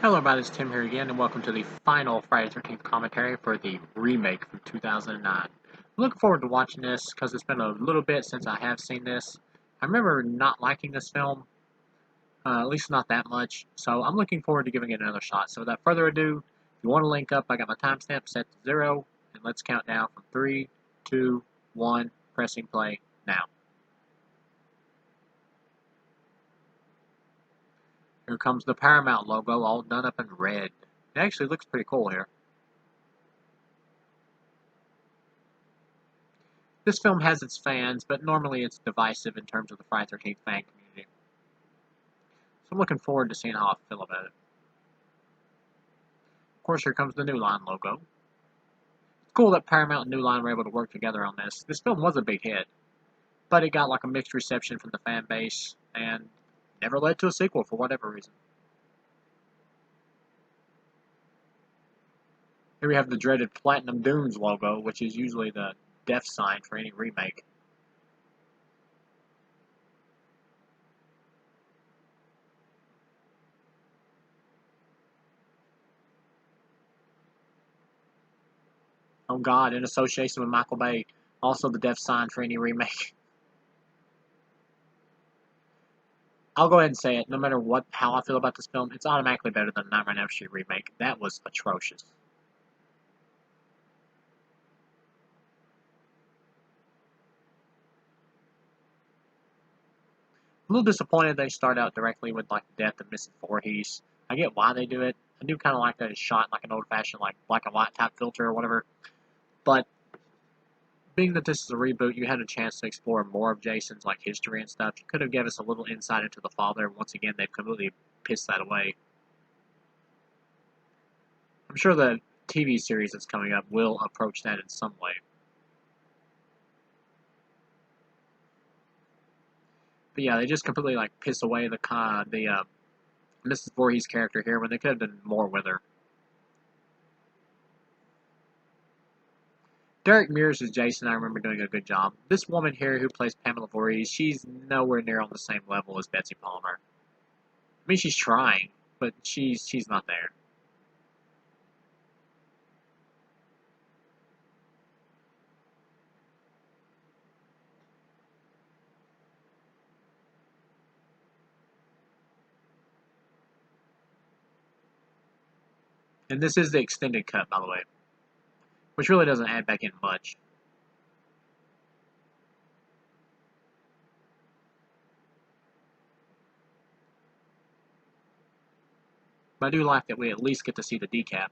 Hello, everybody. It's Tim here again, and welcome to the final Friday the 13th commentary for the remake from 2009. I'm looking forward to watching this because it's been a little bit since I have seen this. I remember not liking this film, at least not that much, so I'm looking forward to giving it another shot. So, without further ado, if you want to link up, I got my timestamp set to 0, and let's count down from 3, 2, 1, pressing play now. Here comes the Paramount logo, all done up in red. It actually looks pretty cool here. This film has its fans, but normally it's divisive in terms of the Friday the 13th fan community. So I'm looking forward to seeing how I feel about it. Of course, here comes the New Line logo. It's cool that Paramount and New Line were able to work together on this. This film was a big hit, but it got like a mixed reception from the fan base and never led to a sequel for whatever reason. Here we have the dreaded Platinum Dunes logo, which is usually the death sign for any remake. Oh God, in association with Michael Bay, also the death sign for any remake. I'll go ahead and say it. No matter how I feel about this film, it's automatically better than the Nightmare on Elm Street remake. That was atrocious. I'm a little disappointed they start out directly with like the death of Mrs. Voorhees. I get why they do it. I do kind of like that it's shot in like an old-fashioned like black and white type filter or whatever. But being that this is a reboot, you had a chance to explore more of Jason's like history and stuff. You could have given us a little insight into the father. Once again, they've completely pissed that away. I'm sure the TV series that's coming up will approach that in some way. But yeah, they just completely like piss away the Mrs. Voorhees character here when they could have done more with her. Derek Mears as Jason, I remember doing a good job. This woman here who plays Pamela Voorhees, she's nowhere near on the same level as Betsy Palmer. I mean, she's trying, but she's not there. And this is the extended cut, by the way, which really doesn't add back in much. But I do like that we at least get to see the decap.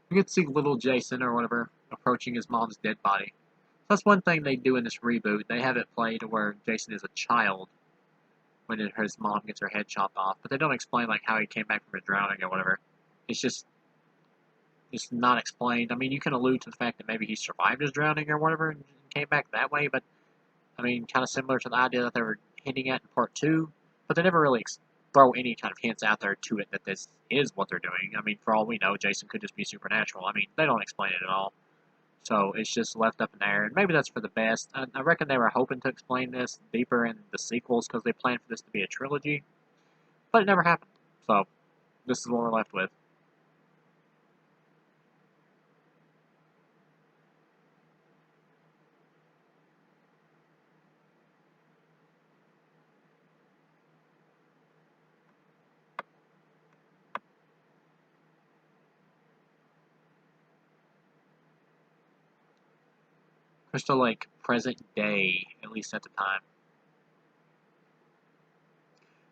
We get to see little Jason or whatever approaching his mom's dead body. That's one thing they do in this reboot. They have it play to where Jason is a child when his mom gets her head chopped off, but they don't explain like how he came back from a drowning or whatever. It's just it's not explained. I mean, you can allude to the fact that maybe he survived his drowning or whatever and came back that way, but I mean, kind of similar to the idea that they were hinting at in part two, but they never really throw any kind of hints out there to it that this is what they're doing. I mean, for all we know, Jason could just be supernatural. I mean, they don't explain it at all. So it's just left up in the air, and maybe that's for the best. I reckon they were hoping to explain this deeper in the sequels because they planned for this to be a trilogy, but it never happened. So this is what we're left with. Crystal Lake, present day, at least at the time.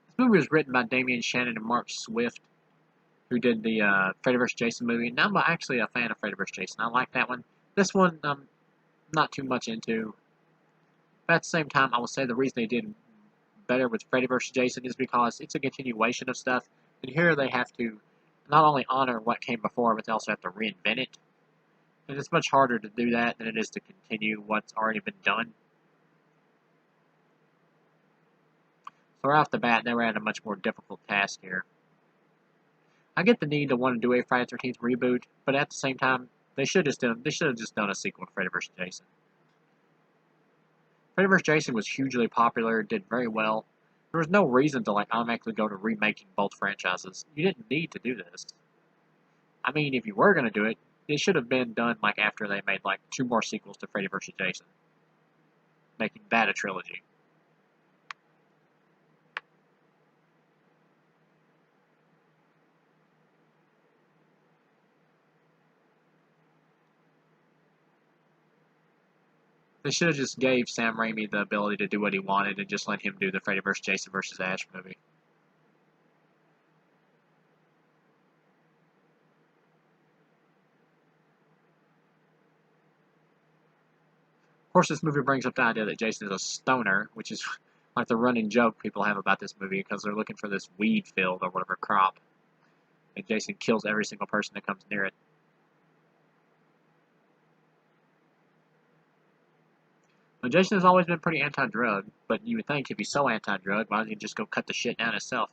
This movie was written by Damian Shannon and Mark Swift, who did the Freddy vs. Jason movie. And I'm actually a fan of Freddy vs. Jason. I like that one. This one, I'm not too much into. But at the same time, I will say the reason they did better with Freddy vs. Jason is because it's a continuation of stuff. And here they have to not only honor what came before, but they also have to reinvent it. And it's much harder to do that than it is to continue what's already been done. So right off the bat, they were at a much more difficult task here. I get the need to want to do a Friday the 13th reboot, but at the same time, they should have just done a sequel to Freddy vs. Jason. Freddy vs. Jason was hugely popular, did very well. There was no reason to like automatically go to remaking both franchises. You didn't need to do this. I mean, if you were gonna do it, it should have been done like after they made like 2 more sequels to Freddy vs. Jason, making that a trilogy. They should have just gave Sam Raimi the ability to do what he wanted and just let him do the Freddy vs. Jason vs. Ash movie. Of course, this movie brings up the idea that Jason is a stoner, which is like the running joke people have about this movie because they're looking for this weed field or whatever crop, and Jason kills every single person that comes near it. Now, Jason has always been pretty anti-drug, but you would think if he's so anti-drug, why doesn't he just go cut the shit down himself?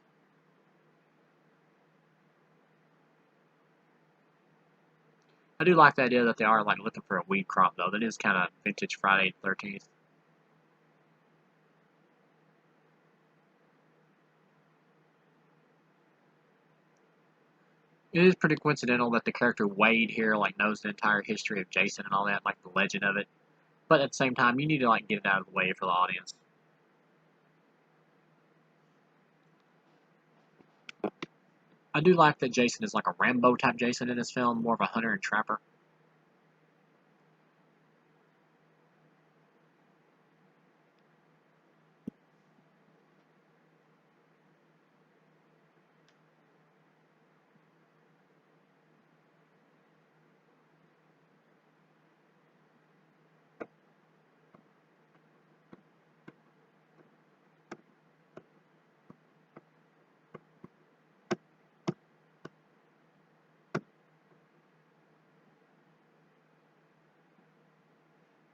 I do like the idea that they are like looking for a weed crop though. That is kind of vintage Friday the 13th. It is pretty coincidental that the character Wade here like knows the entire history of Jason and all that, like the legend of it. But at the same time, you need to like get it out of the way for the audience. I do like that Jason is like a Rambo type Jason in this film, more of a hunter and trapper.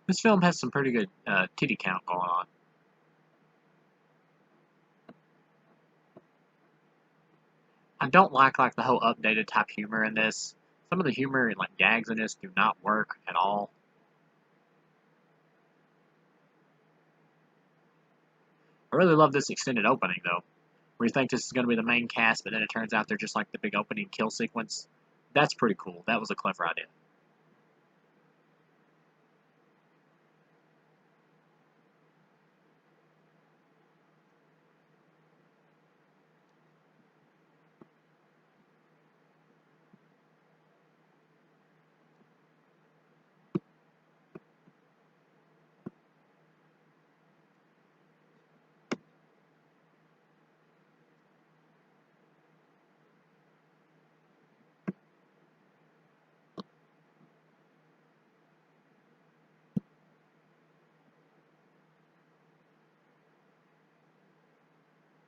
This film has some pretty good titty count going on. I don't like the whole updated type humor in this. Some of the humor and like gags in this do not work at all. I really love this extended opening though, where you think this is going to be the main cast, but then it turns out they're just like the big opening kill sequence. That's pretty cool. That was a clever idea.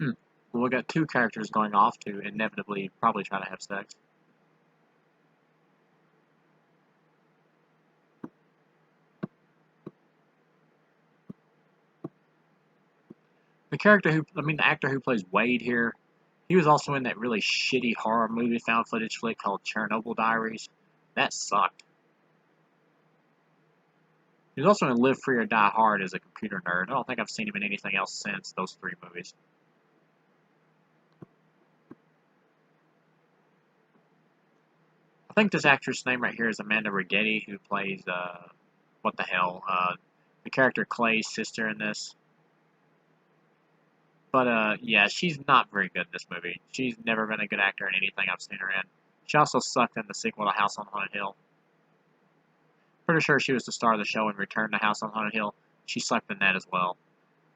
Hmm. Well, we got two characters going off to inevitably probably try to have sex. The actor who plays Wade here, he was also in that really shitty horror movie found footage flick called Chernobyl Diaries. That sucked. He was also in Live Free or Die Hard as a computer nerd. I don't think I've seen him in anything else since those 3 movies. I think this actress' name right here is Amanda Rigetti, who plays, what the hell, the character Clay's sister in this. But, yeah, she's not very good in this movie. She's never been a good actor in anything I've seen her in. She also sucked in the sequel to House on Haunted Hill. Pretty sure she was the star of the show in Return to House on Haunted Hill. She sucked in that as well.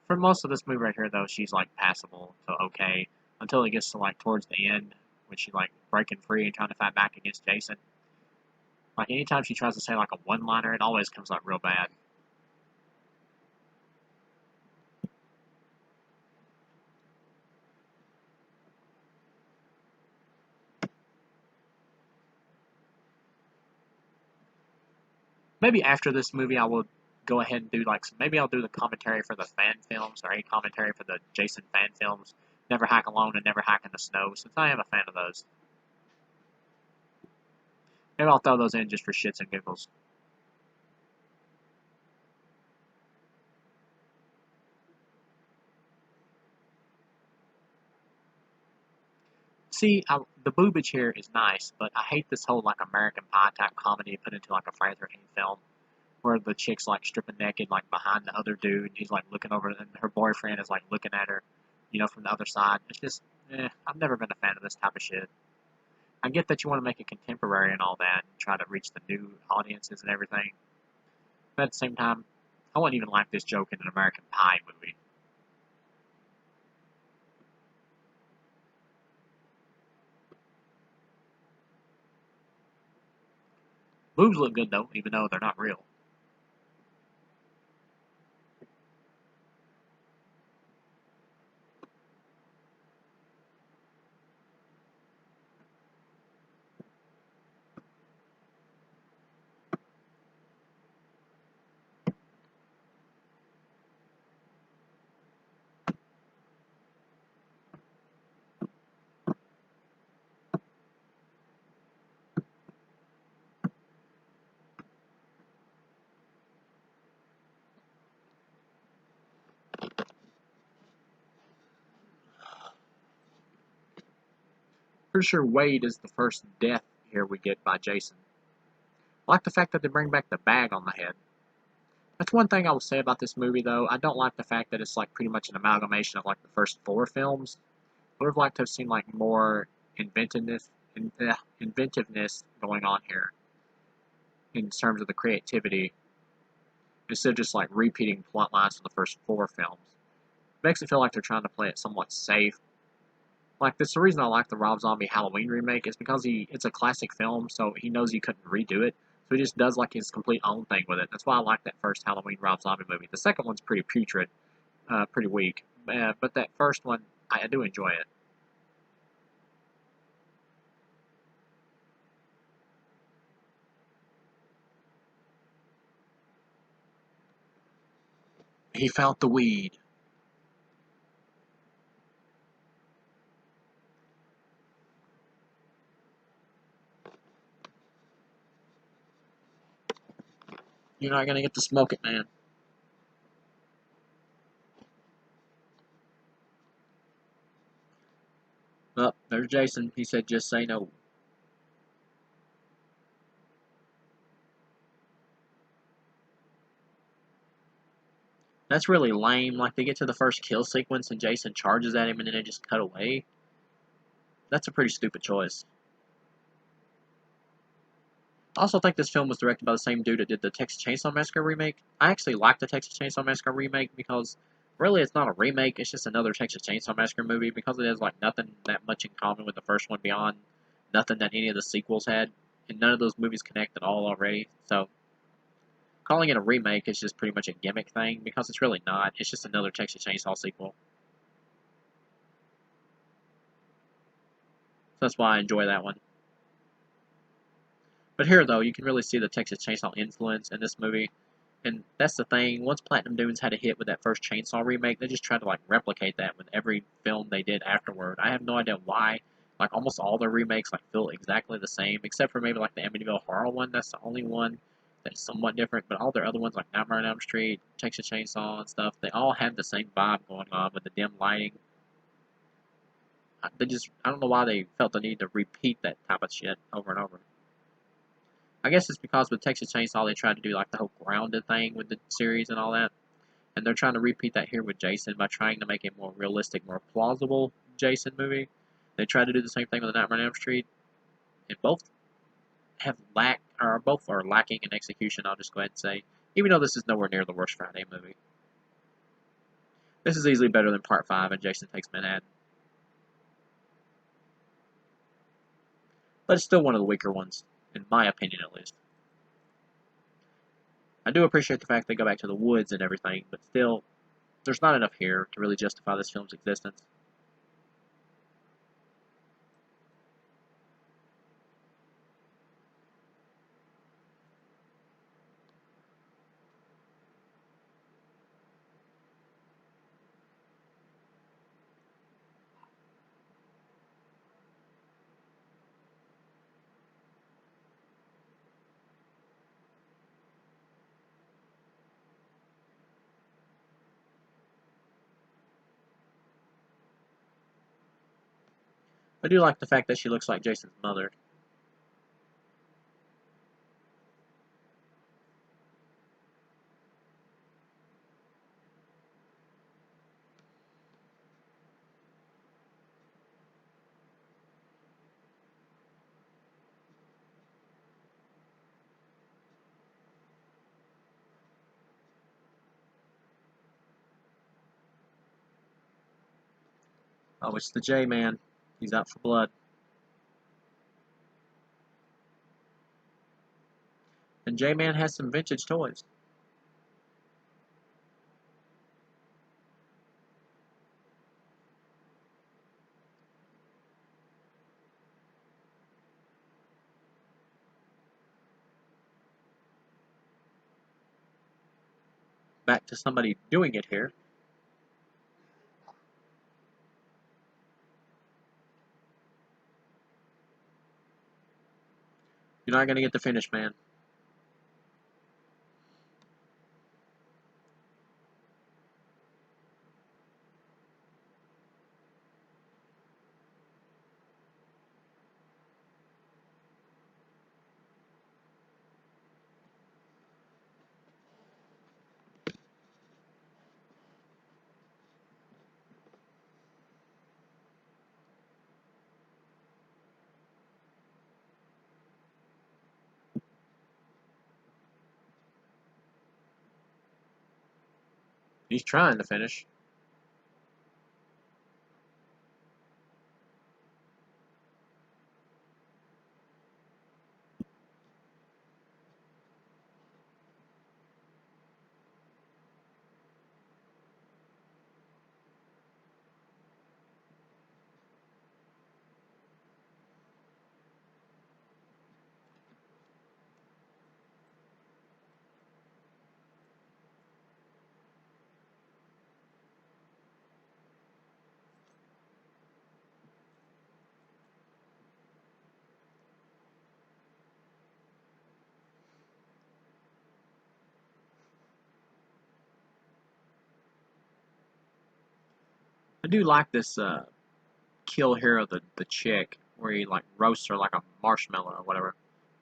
For most of this movie right here, though, she's, like, passable to okay, until it gets to, like, towards the end, when she's, like, breaking free and trying to fight back against Jason. Like, anytime she tries to say, like, a one-liner, it always comes out real bad. Maybe after this movie, I will go ahead and do, like, maybe I'll do the commentary for the fan films, or any commentary for the Jason fan films, Never Hike Alone and Never Hike in the Snow, since I am a fan of those. Maybe I'll throw those in just for shits and giggles. See, the boobage here is nice, but I hate this whole like American Pie type comedy put into like a Friday the 13th film, where the chick's like stripping naked like behind the other dude, and he's like looking over, and her boyfriend is like looking at her, from the other side. It's just, I've never been a fan of this type of shit. I get that you want to make it contemporary and all that, and try to reach the new audiences and everything, but at the same time, I wouldn't even like this joke in an American Pie movie. Boobs look good though, even though they're not real. Pretty sure Wade is the first death here we get by Jason. I like the fact that they bring back the bag on the head. That's one thing I will say about this movie, though. I don't like the fact that it's like pretty much an amalgamation of like the first four films. I would have liked to have seen like more inventiveness going on here in terms of the creativity, instead of just like repeating plot lines from the first four films. It makes it feel like they're trying to play it somewhat safe. Like that's the reason I like the Rob Zombie Halloween remake is because it's a classic film, so he knows he couldn't redo it. So he just does like his complete own thing with it. That's why I like that first Halloween Rob Zombie movie. The second one's pretty putrid, pretty weak, but that first one I do enjoy it. He found the weed. You're not gonna get to smoke it, man. Oh, there's Jason. He said, "Just say no." That's really lame. Like they get to the first kill sequence and Jason charges at him, and then they just cut away. That's a pretty stupid choice. I also think this film was directed by the same dude that did the Texas Chainsaw Massacre remake. I actually like the Texas Chainsaw Massacre remake because really it's not a remake, it's just another Texas Chainsaw Massacre movie because it has like nothing that much in common with the first one beyond nothing that any of the sequels had. And none of those movies connect at all already. So calling it a remake is just pretty much a gimmick thing because it's really not. It's just another Texas Chainsaw sequel. So that's why I enjoy that one. But here though, you can really see the Texas Chainsaw influence in this movie. And that's the thing. Once Platinum Dunes had a hit with that first Chainsaw remake, they just tried to like replicate that with every film they did afterward. I have no idea why. Like almost all their remakes like feel exactly the same, except for maybe like the Amityville Horror one. That's the only one that's somewhat different. But all their other ones like Nightmare on Elm Street, Texas Chainsaw, and stuff, they all have the same vibe going on with the dim lighting. I don't know why they felt the need to repeat that type of shit over and over. I guess it's because with Texas Chainsaw they tried to do like the whole grounded thing with the series and all that. And they're trying to repeat that here with Jason by trying to make a more realistic, more plausible Jason movie. They tried to do the same thing with the Nightmare on Elm Street, and both are lacking in execution. I'll just go ahead and say, even though this is nowhere near the worst Friday movie, this is easily better than Part 5 and Jason Takes Manhattan. But it's still one of the weaker ones, in my opinion at least. I do appreciate the fact they go back to the woods and everything, but still, there's not enough here to really justify this film's existence. I do like the fact that she looks like Jason's mother. Oh, it's the J-Man. He's out for blood. And J-Man has some vintage toys. Back to somebody doing it here. You're not going to get the finish, man. He's trying to finish. I do like this kill here of the chick, where he like roasts her like a marshmallow or whatever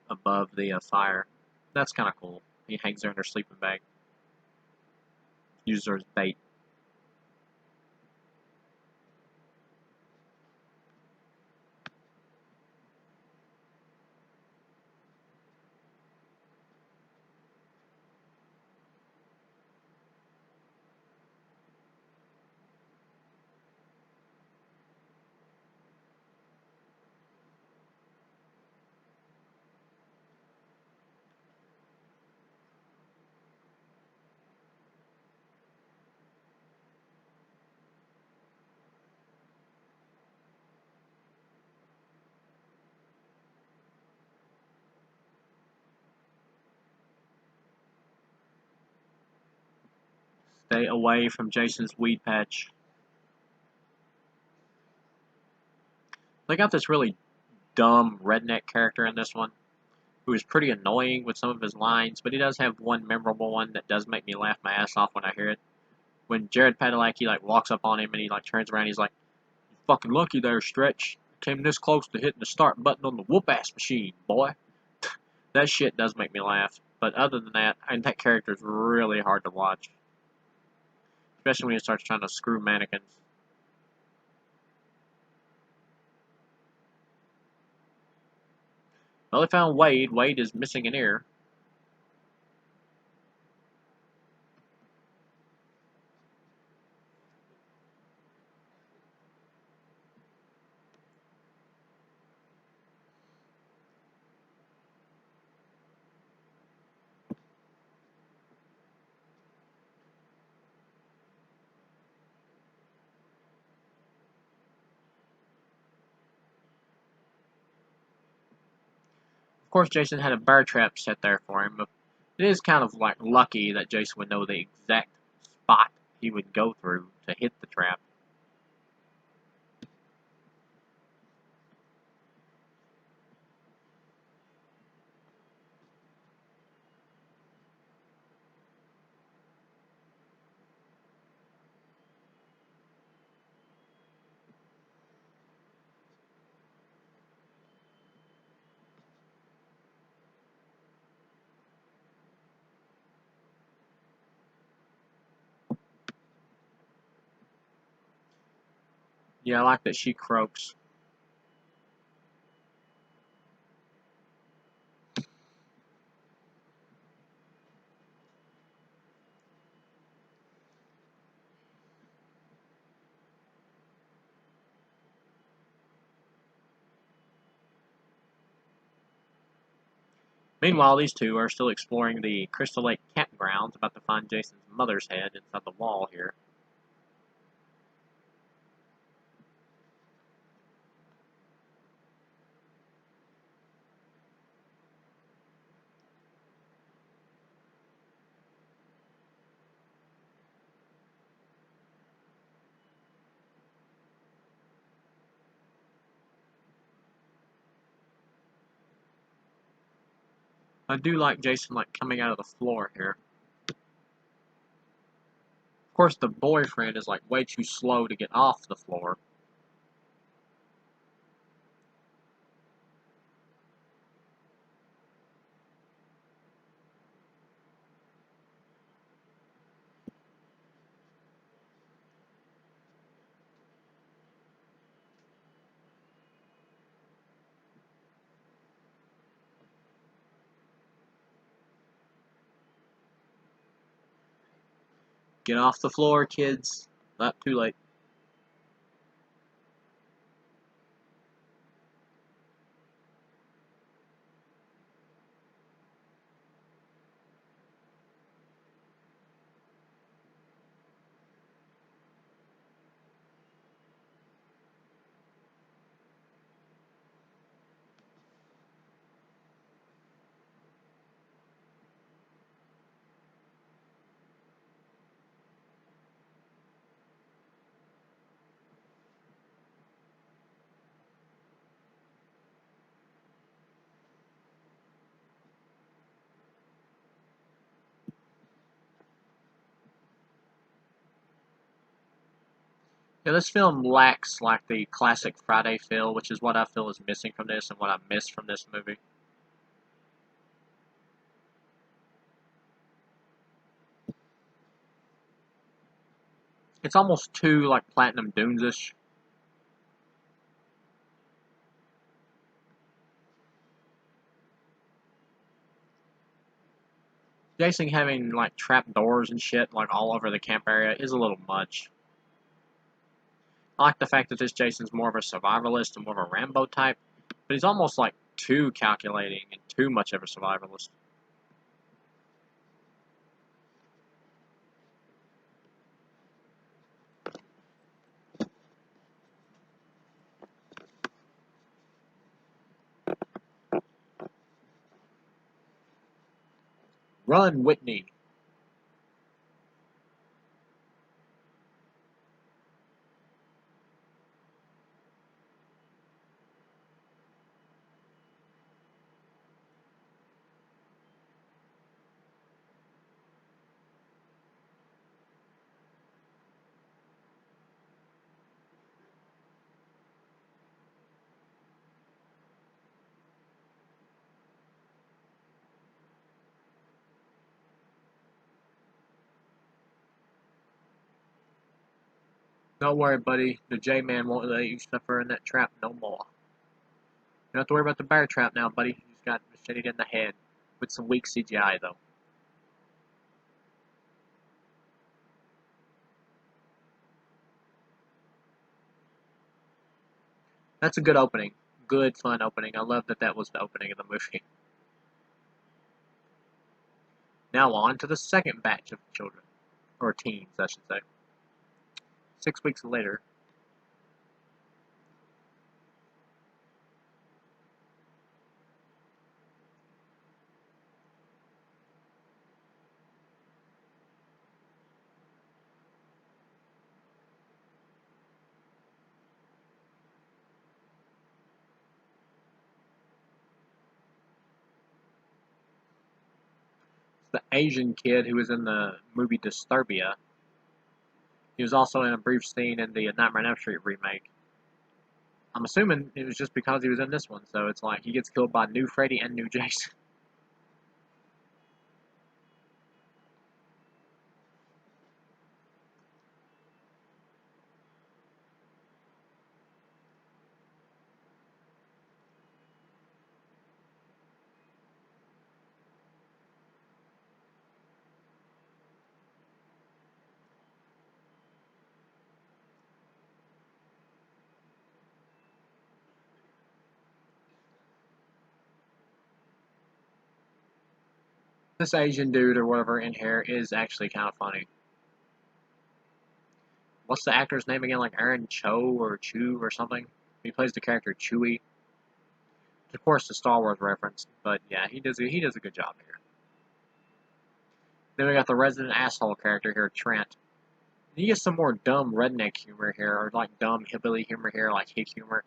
above the fire. That's kind of cool. He hangs her in her sleeping bag. Uses her as bait. Stay away from Jason's weed patch. They got this really dumb redneck character in this one, who is pretty annoying with some of his lines, but he does have one memorable one that does make me laugh my ass off when I hear it. When Jared Padalecki like walks up on him and he like turns around, he's like, "You fucking lucky there, Stretch. Came this close to hitting the start button on the whoop ass machine, boy." That shit does make me laugh. But other than that, that character is really hard to watch, especially when he starts trying to screw mannequins. Well, they found Wade. Wade is missing an ear. Of course, Jason had a bear trap set there for him, but it is kind of like lucky that Jason would know the exact spot he would go through to hit the trap. Yeah, I like that she croaks. Meanwhile, these two are still exploring the Crystal Lake campgrounds, about to find Jason's mother's head inside the wall here. I do like Jason coming out of the floor here. Of course, the boyfriend is way too slow to get off the floor. Get off the floor, kids. Not too late. Yeah, this film lacks the classic Friday feel, which is what I feel is missing from this and what I miss from this movie. It's almost too Platinum Dunes-ish. Jason having trap doors and shit all over the camp area is a little much. I like the fact that this Jason's more of a survivalist and more of a Rambo type, but he's almost too calculating and too much of a survivalist. Run, Whitney. Don't worry, buddy. The J-Man won't let you suffer in that trap no more. You don't have to worry about the bear trap now, buddy. He's got macheted in the head with some weak CGI, though. That's a good opening. Good, fun opening. I love that that was the opening of the movie. Now on to the second batch of children. Or teens, I should say. 6 weeks later, the Asian kid who was in the movie Disturbia. He was also in a brief scene in the Nightmare on Elm Street remake. I'm assuming it was just because he was in this one, so it's he gets killed by new Freddy and new Jason. This Asian dude or whatever in here is actually kind of funny. What's the actor's name again? Like Aaron Cho or Chu or something? He plays the character Chewie. Of course, the Star Wars reference, but yeah, he does a good job here. Then we got the resident asshole character here, Trent. You get some more dumb redneck humor here, or like dumb hillbilly humor here, like hick humor,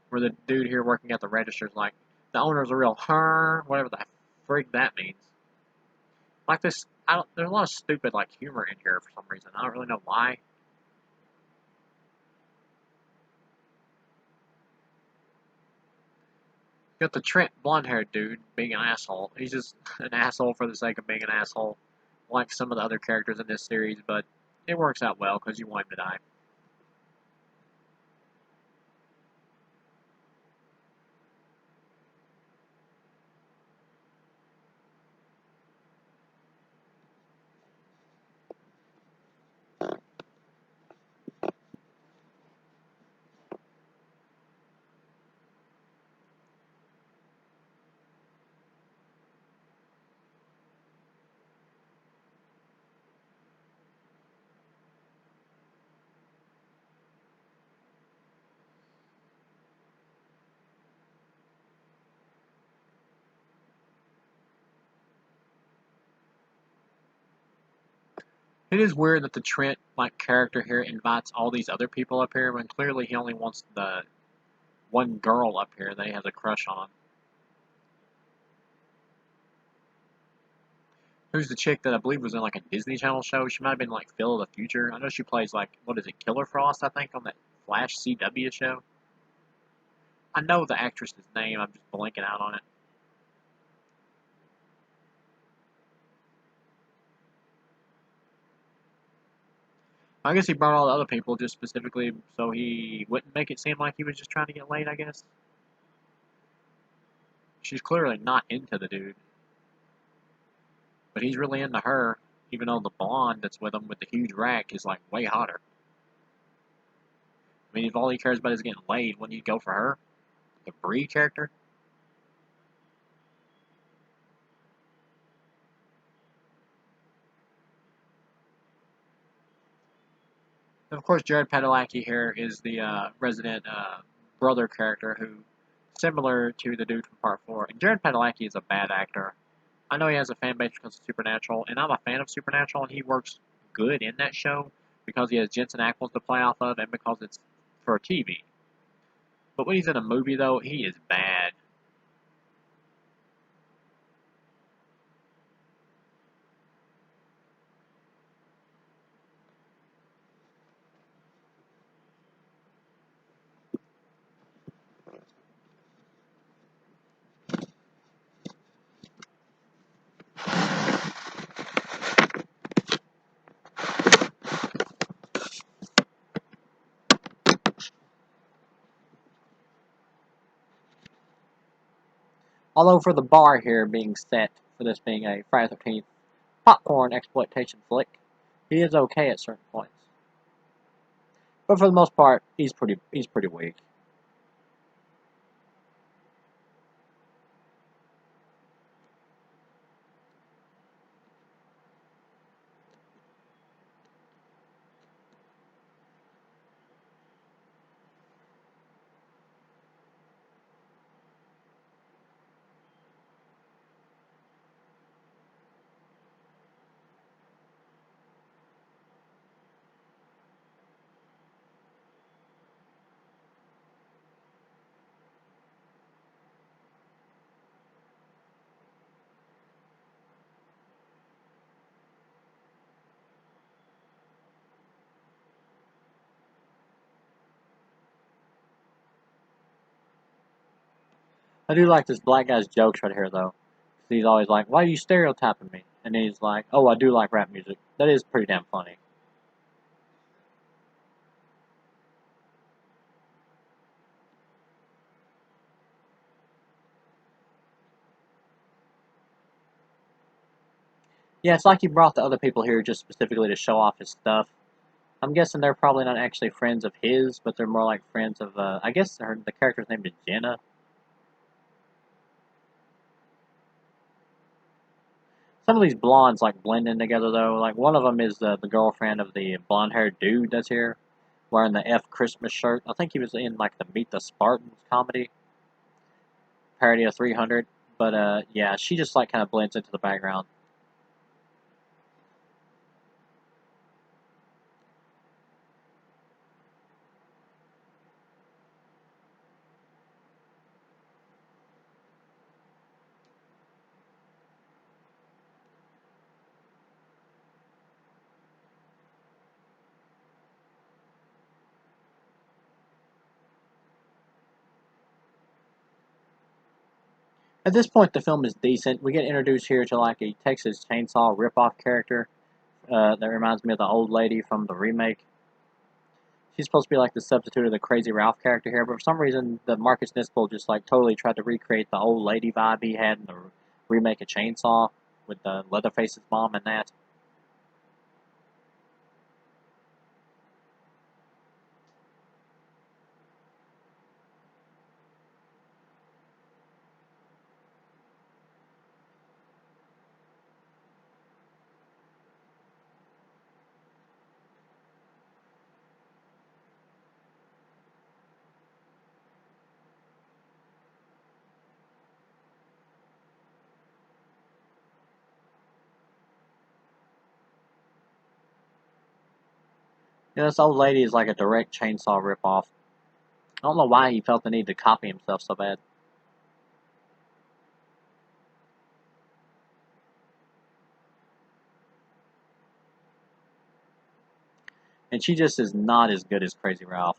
where the dude here working at the register is like, the owner's a real whatever the frig that means. Like this, there's a lot of stupid like humor in here for some reason. I don't really know why. You got the Trent blonde-haired dude being an asshole. He's just an asshole for the sake of being an asshole, like some of the other characters in this series, but it works out well because you want him to die. It is weird that the Trent like character here invites all these other people up here when clearly he only wants the one girl up here that he has a crush on. Who's the chick that I believe was in like a Disney Channel show? She might have been like Phil of the Future. I know she plays like what is it, Killer Frost? I think on that Flash CW show. I know the actress's name. I'm just blanking out on it. I guess he brought all the other people just specifically so he wouldn't make it seem like he was just trying to get laid. I guess she's clearly not into the dude, but he's really into her. Even though the blonde that's with him with the huge rack is like way hotter. I mean, if all he cares about is getting laid, wouldn't you go for her? The Bree character? And of course, Jared Padalecki here is the resident brother character who, similar to the dude from Part 4. And Jared Padalecki is a bad actor. I know he has a fan base because of Supernatural, and I'm a fan of Supernatural, and he works good in that show because he has Jensen Ackles to play off of and because it's for TV. But when he's in a movie, though, he is bad. Although for the bar here being set for this being a Friday the 13th popcorn exploitation flick, he is okay at certain points. But for the most part, he's pretty weak. I do like this black guy's jokes right here, though. He's always like, "Why are you stereotyping me?" And he's like, "Oh, I do like rap music." That is pretty damn funny. Yeah, it's like he brought the other people here just specifically to show off his stuff. I'm guessing they're probably not actually friends of his, but they're more like friends of, I guess the character's name is Jenna. Some of these blondes like blend in together though. Like one of them is the girlfriend of the blonde-haired dude that's here, wearing the F Christmas shirt. I think he was in like the Meet the Spartans comedy parody of 300. But yeah, she just like kind of blends into the background. At this point, the film is decent. We get introduced here to like a Texas Chainsaw ripoff character that reminds me of the old lady from the remake. She's supposed to be like the substitute of the Crazy Ralph character here, but for some reason, the Marcus Nispel just like totally tried to recreate the old lady vibe he had in the remake of Chainsaw with the Leatherface's mom and that. You know, this old lady is like a direct Chainsaw ripoff. I don't know why he felt the need to copy himself so bad. And she just is not as good as Crazy Ralph.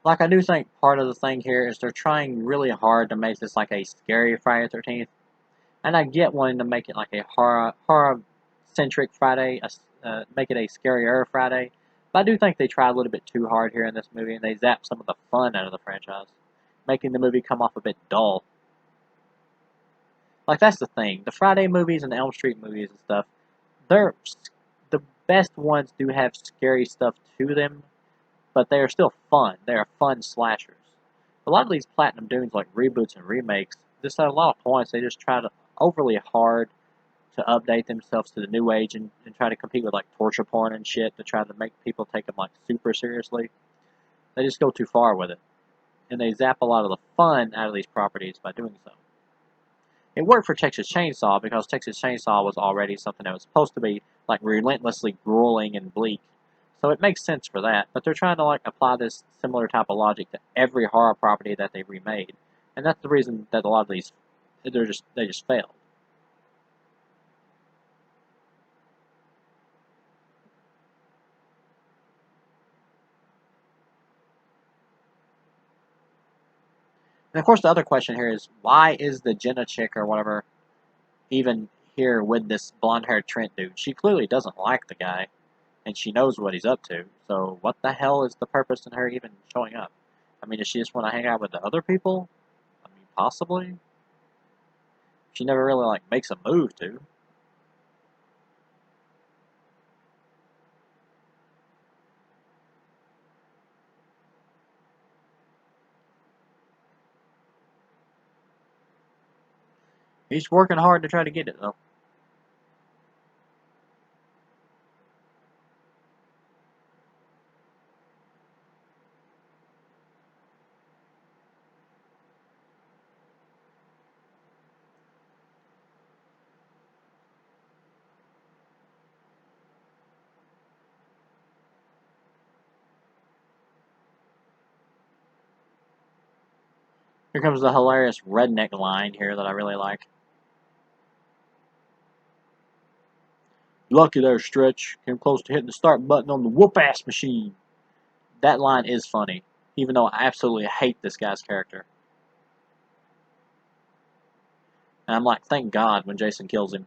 Like, I do think part of the thing here is they're trying really hard to make this like a scary Friday the 13th. And I get wanting to make it like a horror centric Friday, make it a scarier Friday. But I do think they try a little bit too hard here in this movie, and they zap some of the fun out of the franchise, making the movie come off a bit dull. Like that's the thing, the Friday movies and the Elm Street movies and stuff, they're the best ones do have scary stuff to them, but they are still fun. They are fun slashers. A lot of these Platinum Dunes, like reboots and remakes, just at a lot of points they just try to overly hard to update themselves to the new age and try to compete with like torture porn and shit to try to make people take them like super seriously. They just go too far with it, and they zap a lot of the fun out of these properties by doing so. It worked for Texas Chainsaw because Texas Chainsaw was already something that was supposed to be like relentlessly grueling and bleak. So it makes sense for that, but they're trying to like apply this similar type of logic to every horror property that they remade, and that's the reason that a lot of these they just failed. And of course, the other question here is why is the Jenna chick or whatever even here with this blonde-haired Trent dude? She clearly doesn't like the guy, and she knows what he's up to. So what the hell is the purpose in her even showing up? I mean, does she just want to hang out with the other people? I mean, possibly. She never really like makes a move to. He's working hard to try to get it though. Here comes the hilarious redneck line here that I really like. Lucky there, Stretch. Came close to hitting the start button on the whoop ass machine. That line is funny, even though I absolutely hate this guy's character. And I'm like, thank God when Jason kills him.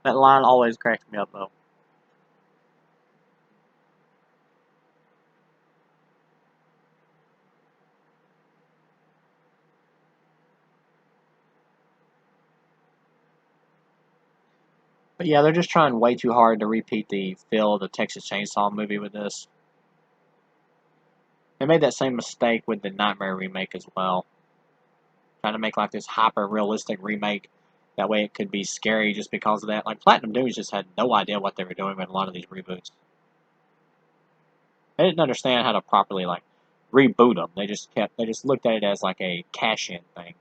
That line always cracks me up though. But yeah, they're just trying way too hard to repeat the feel of the Texas Chainsaw movie with this. They made that same mistake with the Nightmare remake as well. Trying to make like this hyper realistic remake. That way it could be scary just because of that. Like Platinum Dunes just had no idea what they were doing with a lot of these reboots. They didn't understand how to properly like reboot them. They just looked at it as like a cash-in thing.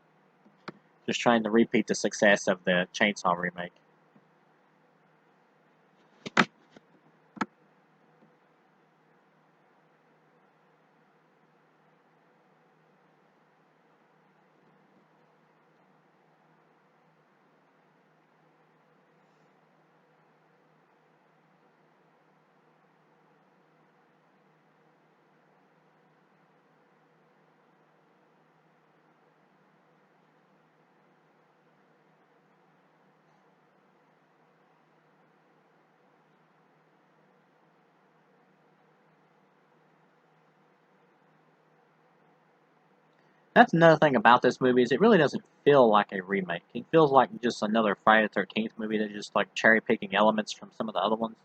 Just trying to repeat the success of the Chainsaw remake. That's another thing about this movie is it really doesn't feel like a remake. It feels like just another Friday the 13th movie that's just like cherry picking elements from some of the other ones.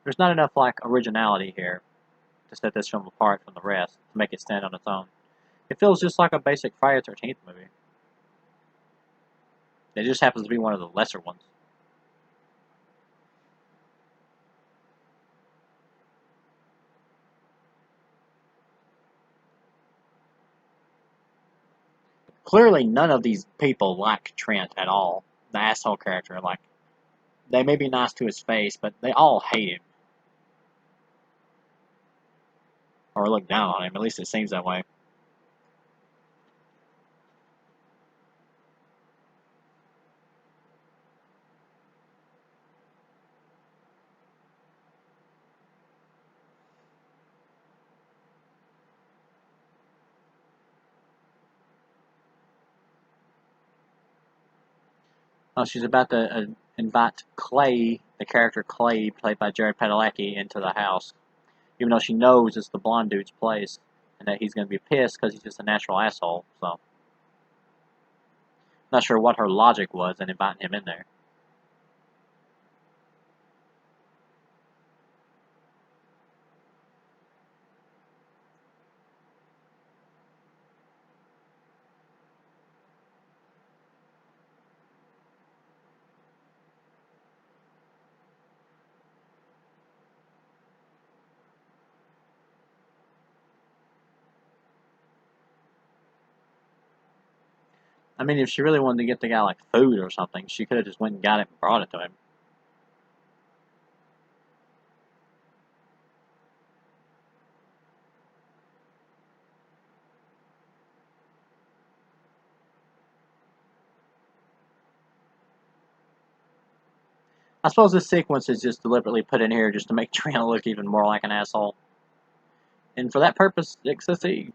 There's not enough like originality here to set this film apart from the rest to make it stand on its own. It feels just like a basic Friday the 13th movie. It just happens to be one of the lesser ones. Clearly, none of these people like Trent at all. The asshole character, like, they may be nice to his face, but they all hate him. Or look down on him, at least it seems that way. Well, she's about to invite Clay, the character Clay, played by Jared Padalecki, into the house. Even though she knows it's the blonde dude's place, and that he's going to be pissed because he's just a natural asshole, so. Not sure what her logic was in inviting him in there. I mean, if she really wanted to get the guy like food or something, she could have just went and got it and brought it to him. I suppose this sequence is just deliberately put in here just to make Trent look even more like an asshole. And for that purpose, it succeeds.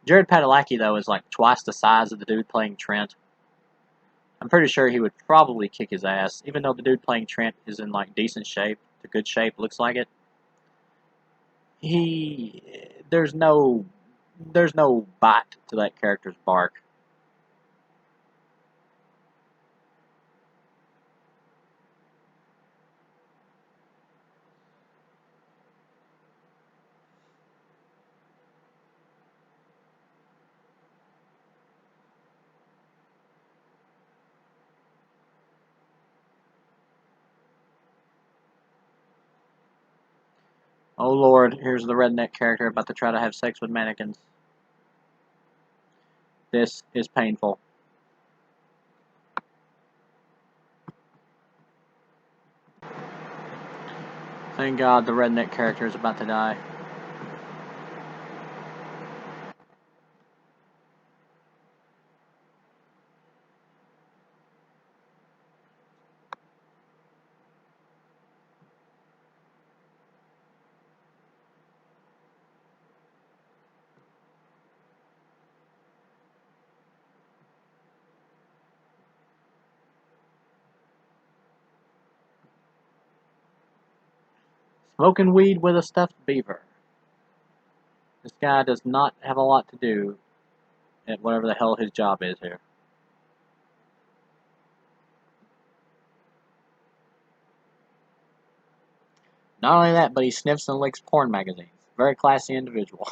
Jared Padalecki, though, is like twice the size of the dude playing Trent. I'm pretty sure he would probably kick his ass, even though the dude playing Trent is in like decent shape, to good shape, looks like it. He, there's no bite to that character's bark. Oh lord, here's the redneck character about to try to have sex with mannequins. This is painful. Thank God the redneck character is about to die. Smoking weed with a stuffed beaver. This guy does not have a lot to do at whatever the hell his job is here. Not only that, but he sniffs and licks porn magazines. Very classy individual.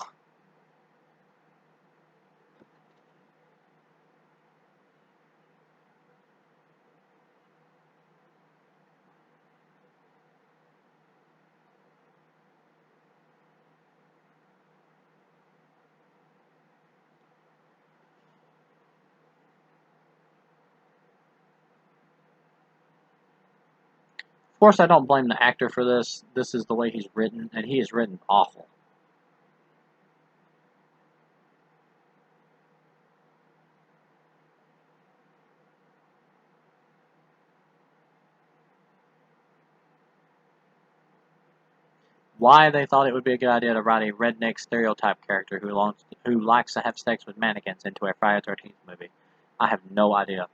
Of course, I don't blame the actor for this. This is the way he's written, and he is written awful. Why they thought it would be a good idea to write a redneck stereotype character who likes to have sex with mannequins into a Friday the 13th movie, I have no idea.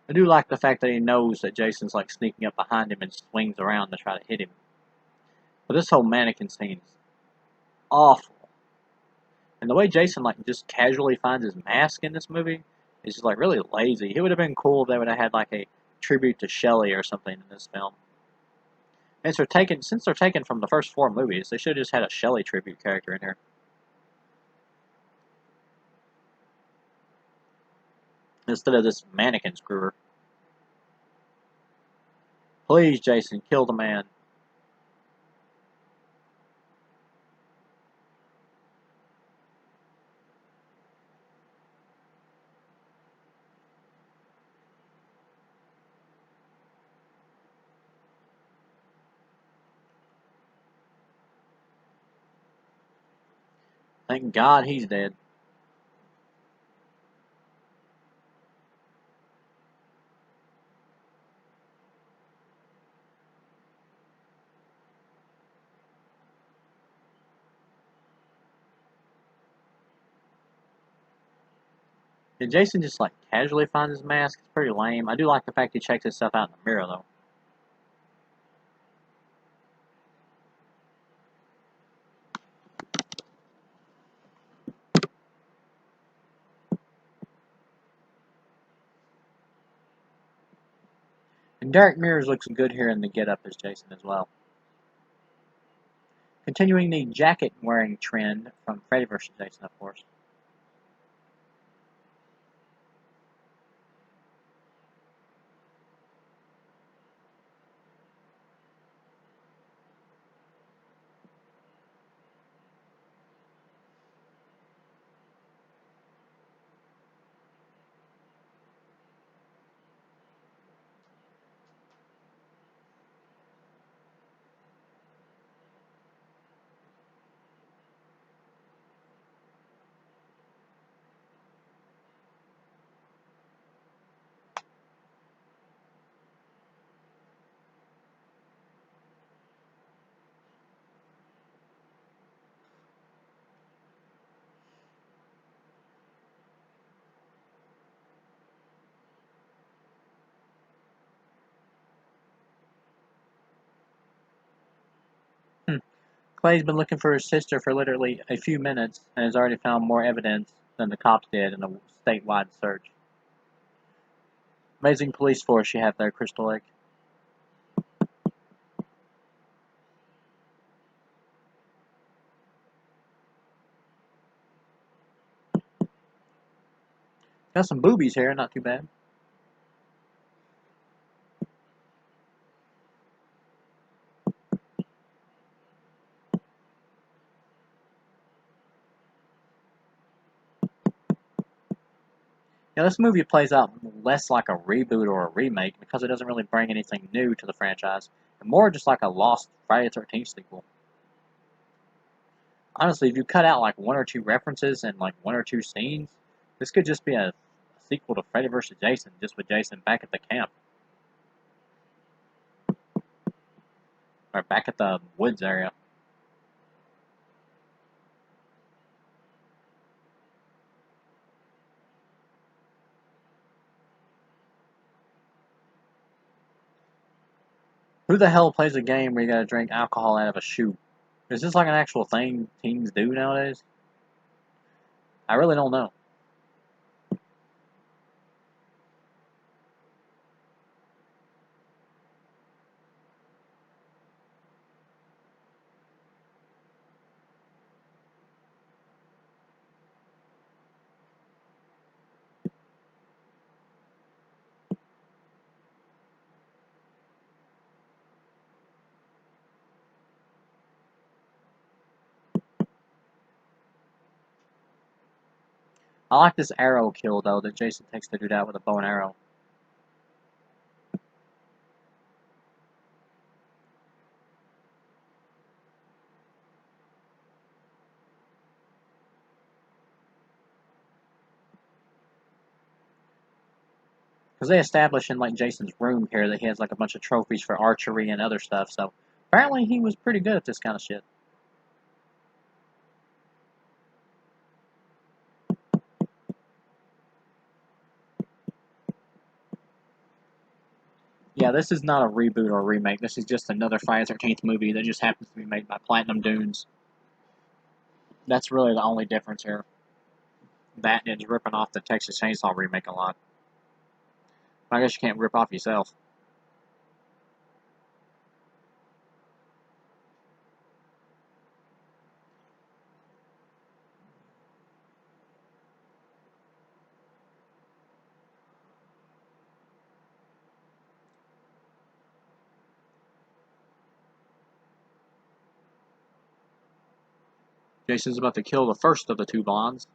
I do like the fact that he knows that Jason's like sneaking up behind him and swings around to try to hit him. But this whole mannequin scene is awful. And the way Jason like just casually finds his mask in this movie is just like really lazy. It would have been cool if they would have had like a tribute to Shelley or something in this film. And since they're taken from the first 4 movies, they should have just had a Shelley tribute character in here. Instead of this mannequin screwer. Please, Jason, kill the man. Thank God he's dead. Did Jason just like casually find his mask? It's pretty lame. I do like the fact he checks himself out in the mirror though. And Derek Mears looks good here in the get-up as Jason as well. Continuing the jacket-wearing trend from Freddy vs. Jason, of course. Clay's been looking for his sister for literally a few minutes and has already found more evidence than the cops did in a statewide search. Amazing police force you have there, Crystal Lake. Got some boobies here, not too bad. Yeah, this movie plays out less like a reboot or a remake because it doesn't really bring anything new to the franchise. And more just like a lost Friday the 13th sequel. Honestly, if you cut out like one or two references and like one or two scenes, this could just be a sequel to Freddy vs. Jason, just with Jason back at the camp. Or back at the woods area. Who the hell plays a game where you gotta drink alcohol out of a shoe? Is this like an actual thing teens do nowadays? I really don't know. I like this arrow kill though that Jason takes to do that with a bow and arrow. Because they establish in like Jason's room here that he has like a bunch of trophies for archery and other stuff, so apparently he was pretty good at this kind of shit. Yeah, this is not a reboot or a remake. This is just another Friday the 13th movie that just happens to be made by Platinum Dunes. That's really the only difference here. That and it's ripping off the Texas Chainsaw remake a lot. I guess you can't rip off yourself. Jason's about to kill the first of the two blondes.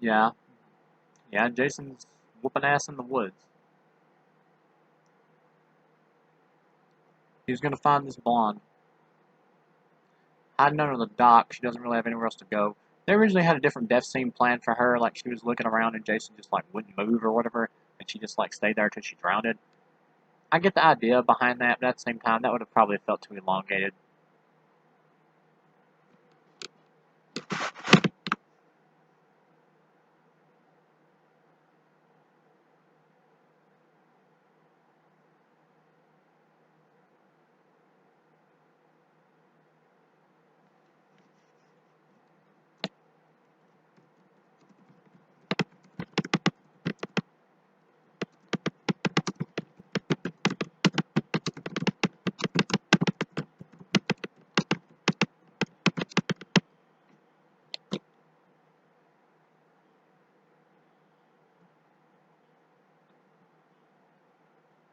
Yeah. Yeah, Jason's whooping ass in the woods. He's gonna find this blonde. Hiding under the dock, she doesn't really have anywhere else to go. They originally had a different death scene planned for her, like she was looking around and Jason just like wouldn't move or whatever, and she just like stayed there until she drowned. I get the idea behind that, but at the same time, that would have probably felt too elongated.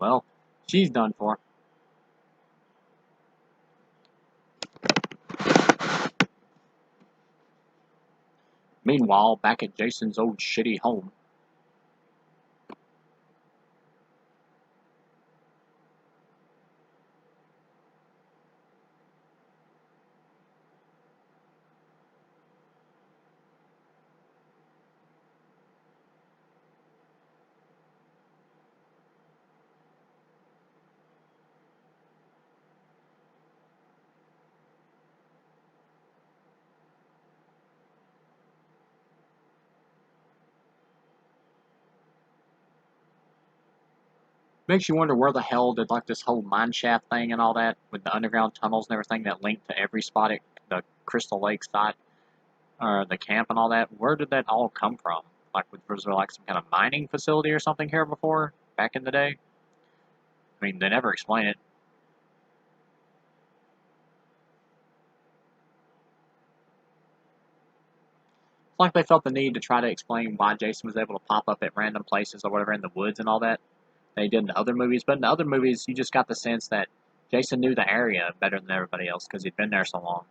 Well, she's done for. Meanwhile, back at Jason's old shitty home. Makes you wonder where the hell did like this whole mine shaft thing and all that with the underground tunnels and everything that linked to every spot at the Crystal Lake site or the camp and all that. Where did that all come from? Like, was there like some kind of mining facility or something here before back in the day? I mean, they never explain it. It's like they felt the need to try to explain why Jason was able to pop up at random places or whatever in the woods and all that. They did in the other movies, but in the other movies, you just got the sense that Jason knew the area better than everybody else because he'd been there so long.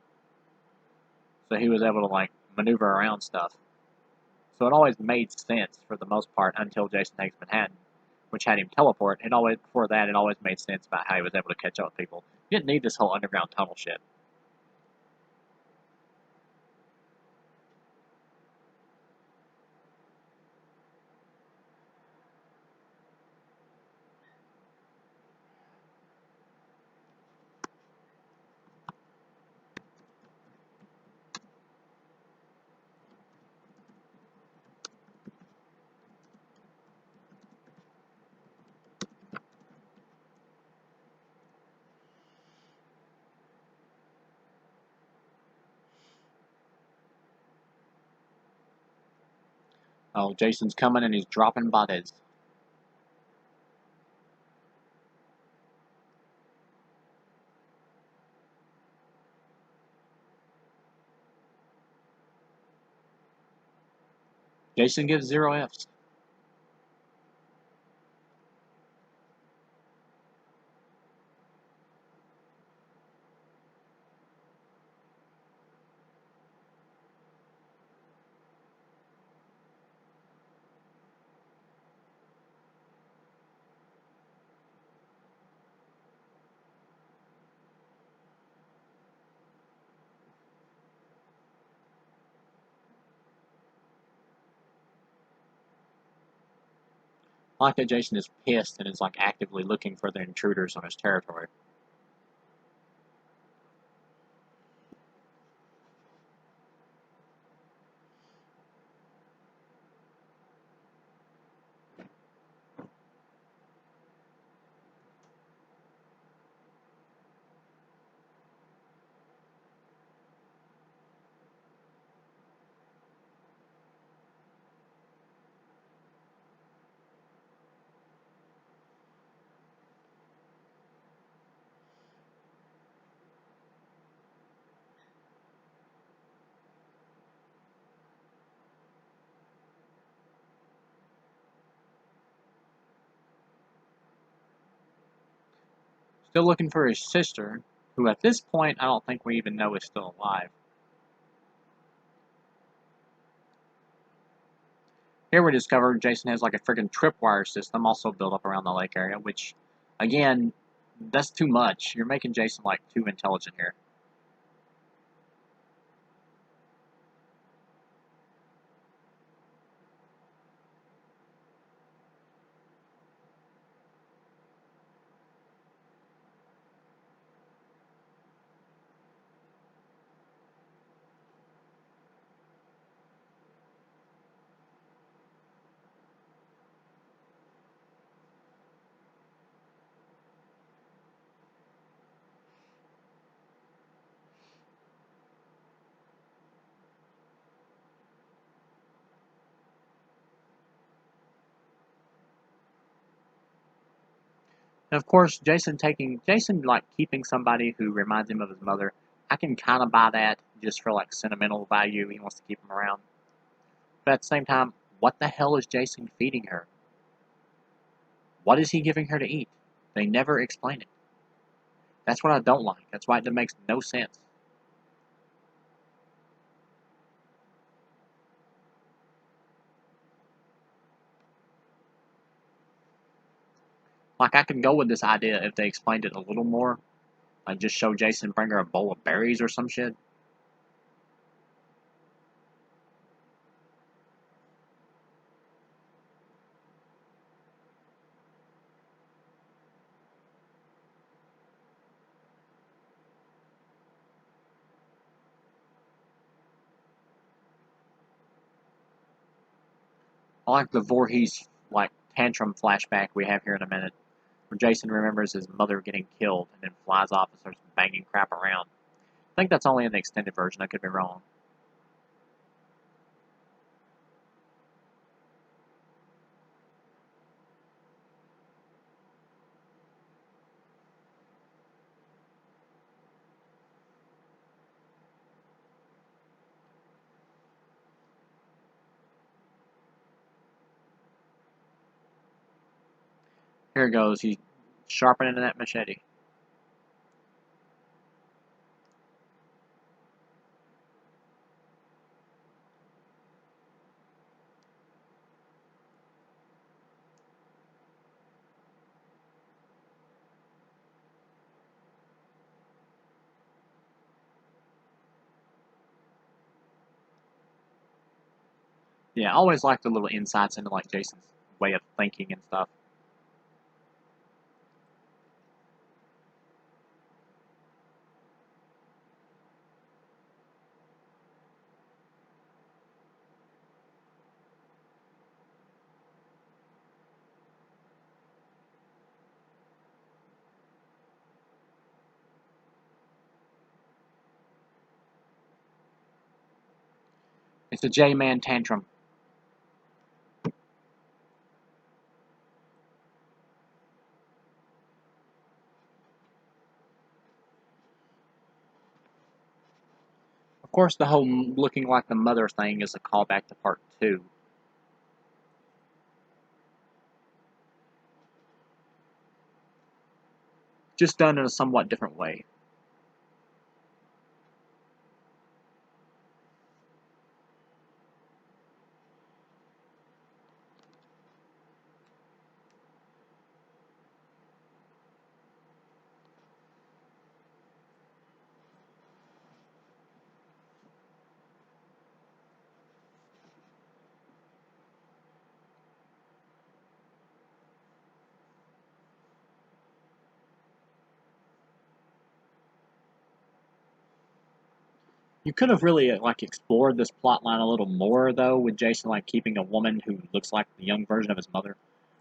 So he was able to like maneuver around stuff. So it always made sense for the most part until Jason Takes Manhattan, which had him teleport. It always before that it always made sense about how he was able to catch up with people. You didn't need this whole underground tunnel shit. Oh, Jason's coming and he's dropping bodies. Jason gives 0 Fs. I like that Jason is pissed and is like actively looking for the intruders on his territory. Still looking for his sister, who at this point I don't think we even know is still alive. Here we discover Jason has like a freaking tripwire system also built up around the lake area, which, again, that's too much. You're making Jason like too intelligent here. And of course, Jason like keeping somebody who reminds him of his mother. I can kind of buy that just for like sentimental value. He wants to keep him around, but at the same time, what the hell is Jason feeding her? What is he giving her to eat? They never explain it. That's what I don't like. That's why it makes no sense. Like I could go with this idea if they explained it a little more. Like just show Jason bring her a bowl of berries or some shit. I like the Voorhees like tantrum flashback we have here in a minute. where Jason remembers his mother getting killed and then flies off and starts banging crap around. I think that's only in the extended version. I could be wrong. Here it goes. He's sharpening that machete. Yeah, I always like the little insights into like Jason's way of thinking and stuff. It's a J-Man tantrum. Of course, the whole looking like the mother thing is a callback to part 2. Just done in a somewhat different way. You could have really like explored this plot line a little more though, with Jason like keeping a woman who looks like the young version of his mother.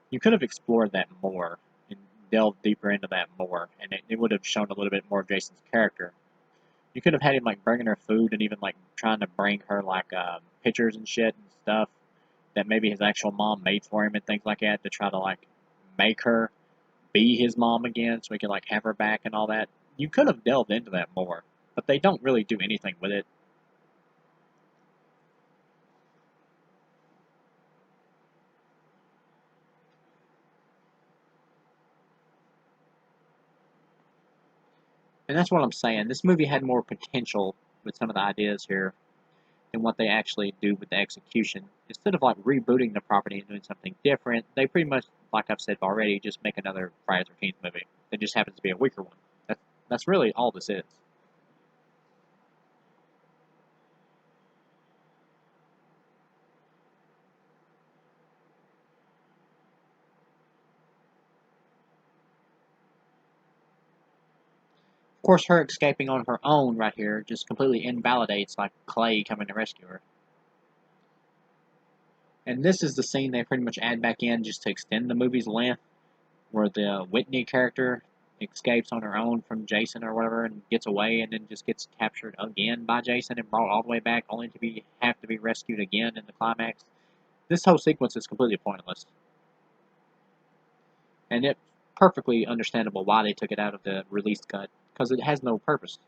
You could have explored that more and delved deeper into that more, and it would have shown a little bit more of Jason's character. You could have had him like bringing her food and even like trying to bring her like pictures and shit and stuff that maybe his actual mom made for him and things like that to try to like make her be his mom again so he could like have her back and all that. You could have delved into that more, but they don't really do anything with it. And that's what I'm saying. This movie had more potential with some of the ideas here than what they actually do with the execution. Instead of like rebooting the property and doing something different, they pretty much, like I've said already, just make another Friday the 13th movie. It just happens to be a weaker one. That's really all this is. Of course, her escaping on her own right here just completely invalidates like Clay coming to rescue her. And this is the scene they pretty much add back in just to extend the movie's length, where the Whitney character escapes on her own from Jason or whatever and gets away and then just gets captured again by Jason and brought all the way back only to be have to be rescued again in the climax. This whole sequence is completely pointless. And it's perfectly understandable why they took it out of the released cut, because it has no purpose.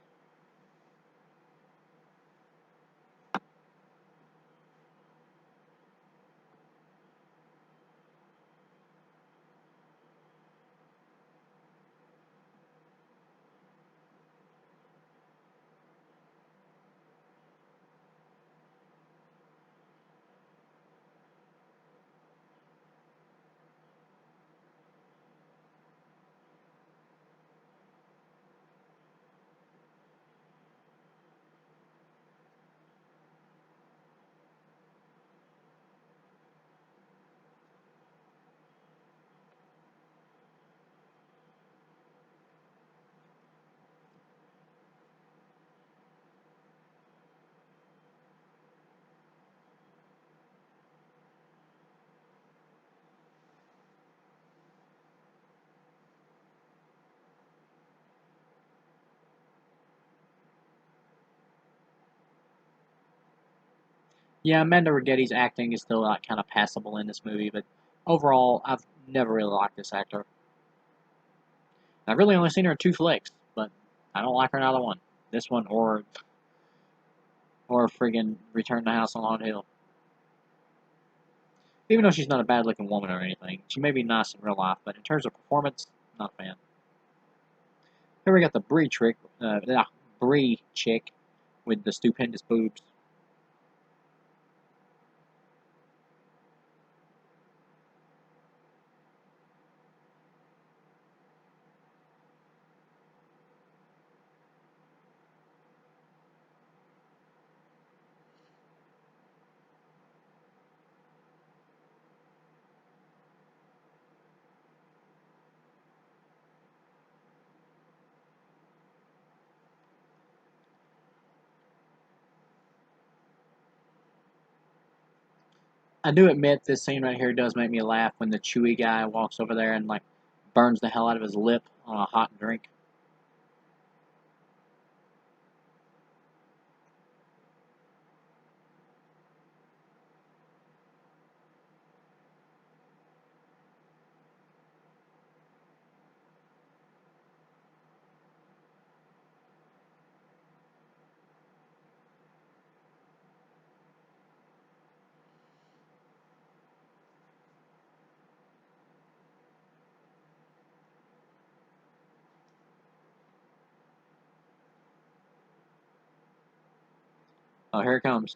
Yeah, Amanda Righetti's acting is still kind of passable in this movie, but overall, I've never really liked this actor. I've really only seen her in two flicks, but I don't like her in either one. This one or friggin' Return to House on Haunted Hill. Even though she's not a bad looking woman or anything, she may be nice in real life, but in terms of performance, not a fan. Here we got the Brie chick with the stupendous boobs. I do admit this scene right here does make me laugh when the Chewy guy walks over there and like burns the hell out of his lip on a hot drink. Oh, here it comes.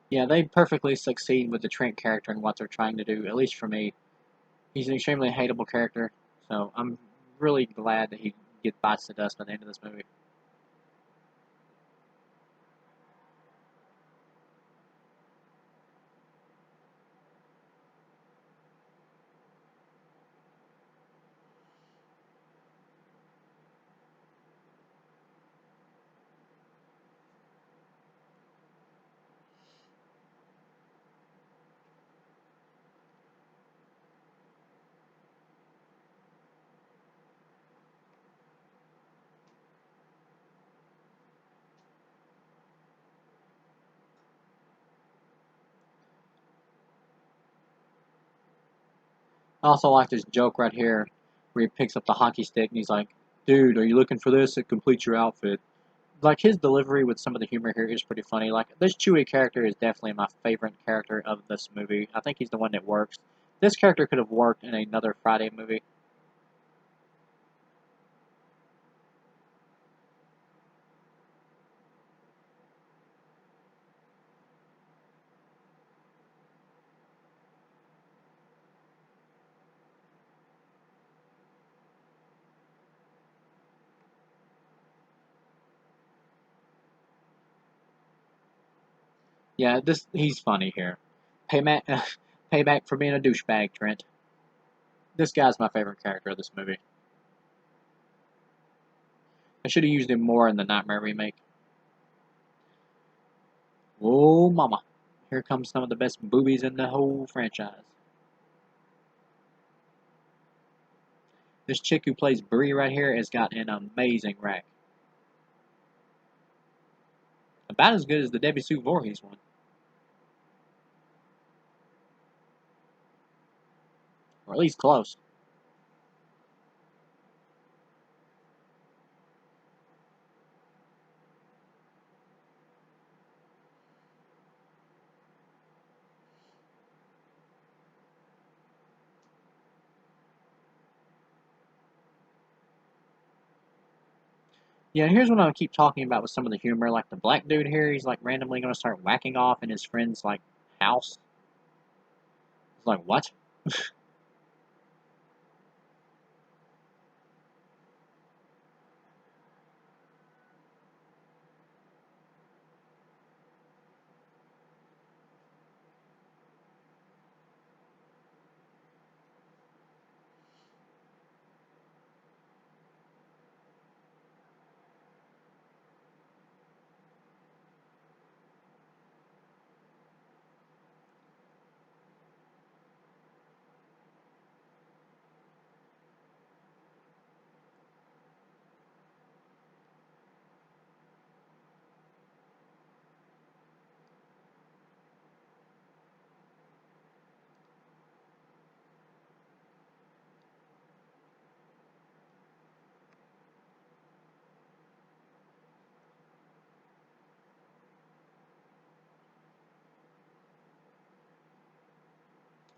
Yeah, they perfectly succeed with the Trent character and what they're trying to do, at least for me. He's an extremely hateable character, so I'm really glad that he gets bites the dust by the end of this movie. I also like this joke right here where he picks up the hockey stick and he's like, "Dude, are you looking for this? It completes your outfit." Like his delivery with some of the humor here is pretty funny. Like this Chewie character is definitely my favorite character of this movie. I think he's the one that works. This character could have worked in another Friday movie. Yeah, this he's funny here. Payback, payback for being a douchebag, Trent. This guy's my favorite character of this movie. I should have used him more in the Nightmare remake. Oh, mama. Here comes some of the best boobies in the whole franchise. This chick who plays Brie right here has got an amazing rack. About as good as the Debbie Sue Voorhees one. Or at least close. Yeah, here's what I keep talking about with some of the humor. Like the black dude here, he's like randomly going to start whacking off in his friend's like house. It's like, what?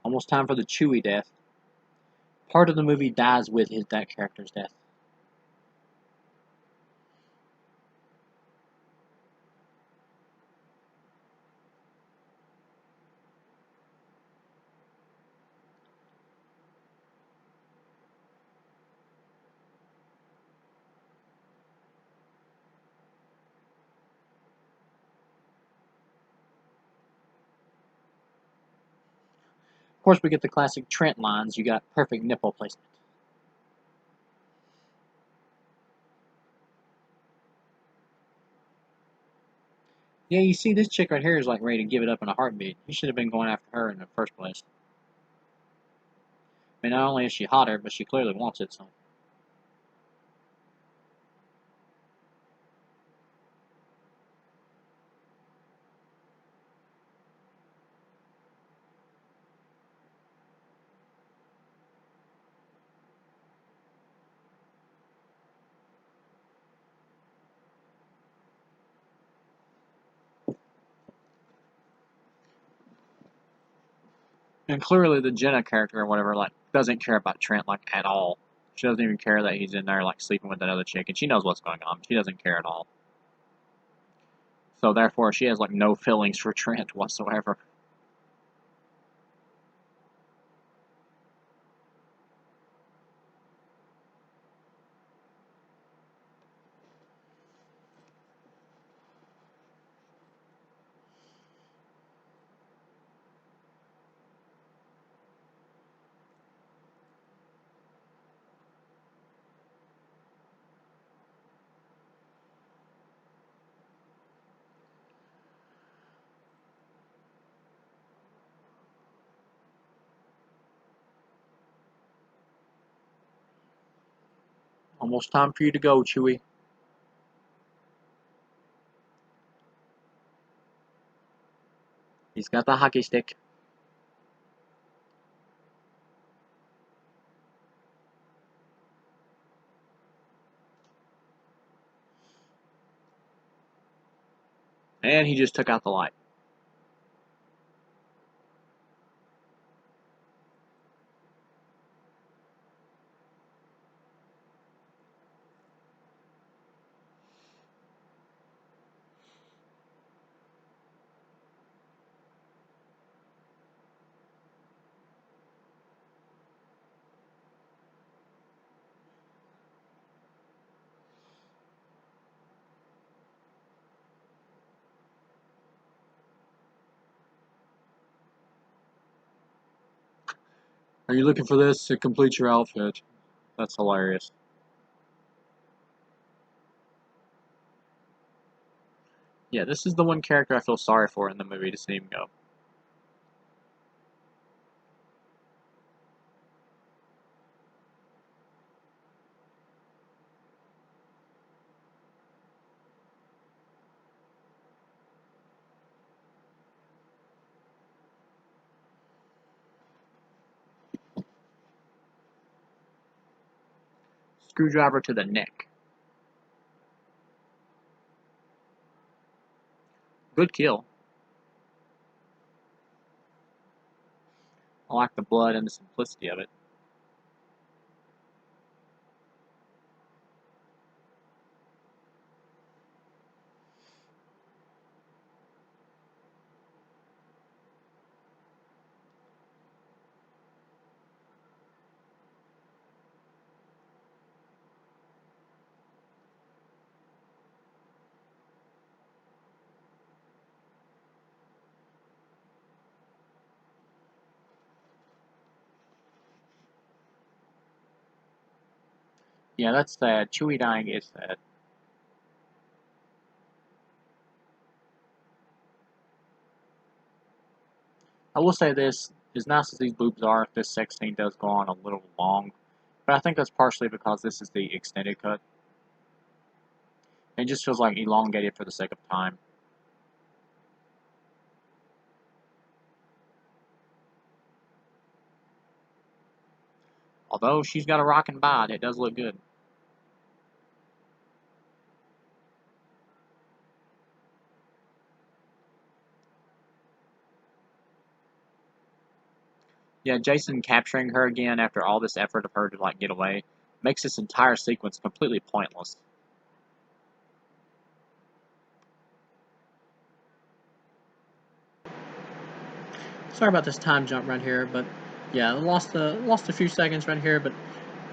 Almost time for the Chewie death. Part of the movie dies with that character's death. Of course, we get the classic Trent lines. You got perfect nipple placement. Yeah, you see, this chick right here is like ready to give it up in a heartbeat. He should have been going after her in the first place. I mean, not only is she hotter, but she clearly wants it, so. And clearly the Jenna character or whatever, like, doesn't care about Trent, like, at all. She doesn't even care that he's in there, like, sleeping with another chick, and she knows what's going on. She doesn't care at all. So therefore, she has, like, no feelings for Trent whatsoever. Almost time for you to go, Chewie. He's got the hockey stick. And he just took out the light. Are you looking for this to complete your outfit? That's hilarious. Yeah, this is the one character I feel sorry for in the movie to see him go. Screwdriver to the neck. Good kill. I like the blood and the simplicity of it. Yeah, that's sad. Chewie dying is sad. I will say this, as nice as these boobs are, this sex scene does go on a little long. But I think that's partially because this is the extended cut. It just feels like elongated for the sake of time. Although she's got a rockin' bod, it does look good. Yeah, Jason capturing her again after all this effort of her to like get away makes this entire sequence completely pointless. Sorry about this time jump right here, but yeah, I lost a few seconds right here, but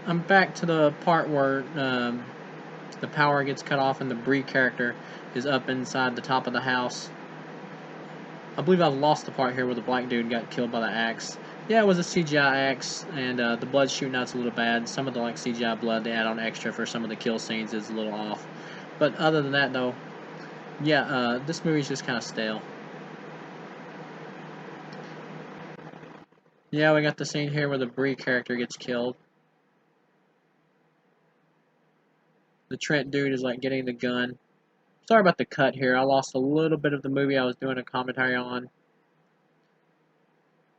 I'm back to the part where the power gets cut off and the Bree character is up inside the top of the house. I believe I've lost the part here where the black dude got killed by the axe. Yeah, it was a CGI axe, and the blood shooting out's a little bad. Some of the like CGI blood they add on extra for some of the kill scenes is a little off. But other than that, though, yeah, this movie's just kind of stale. Yeah, we got the scene here where the Bree character gets killed. The Trent dude is like getting the gun. Sorry about the cut here. I lost a little bit of the movie I was doing a commentary on.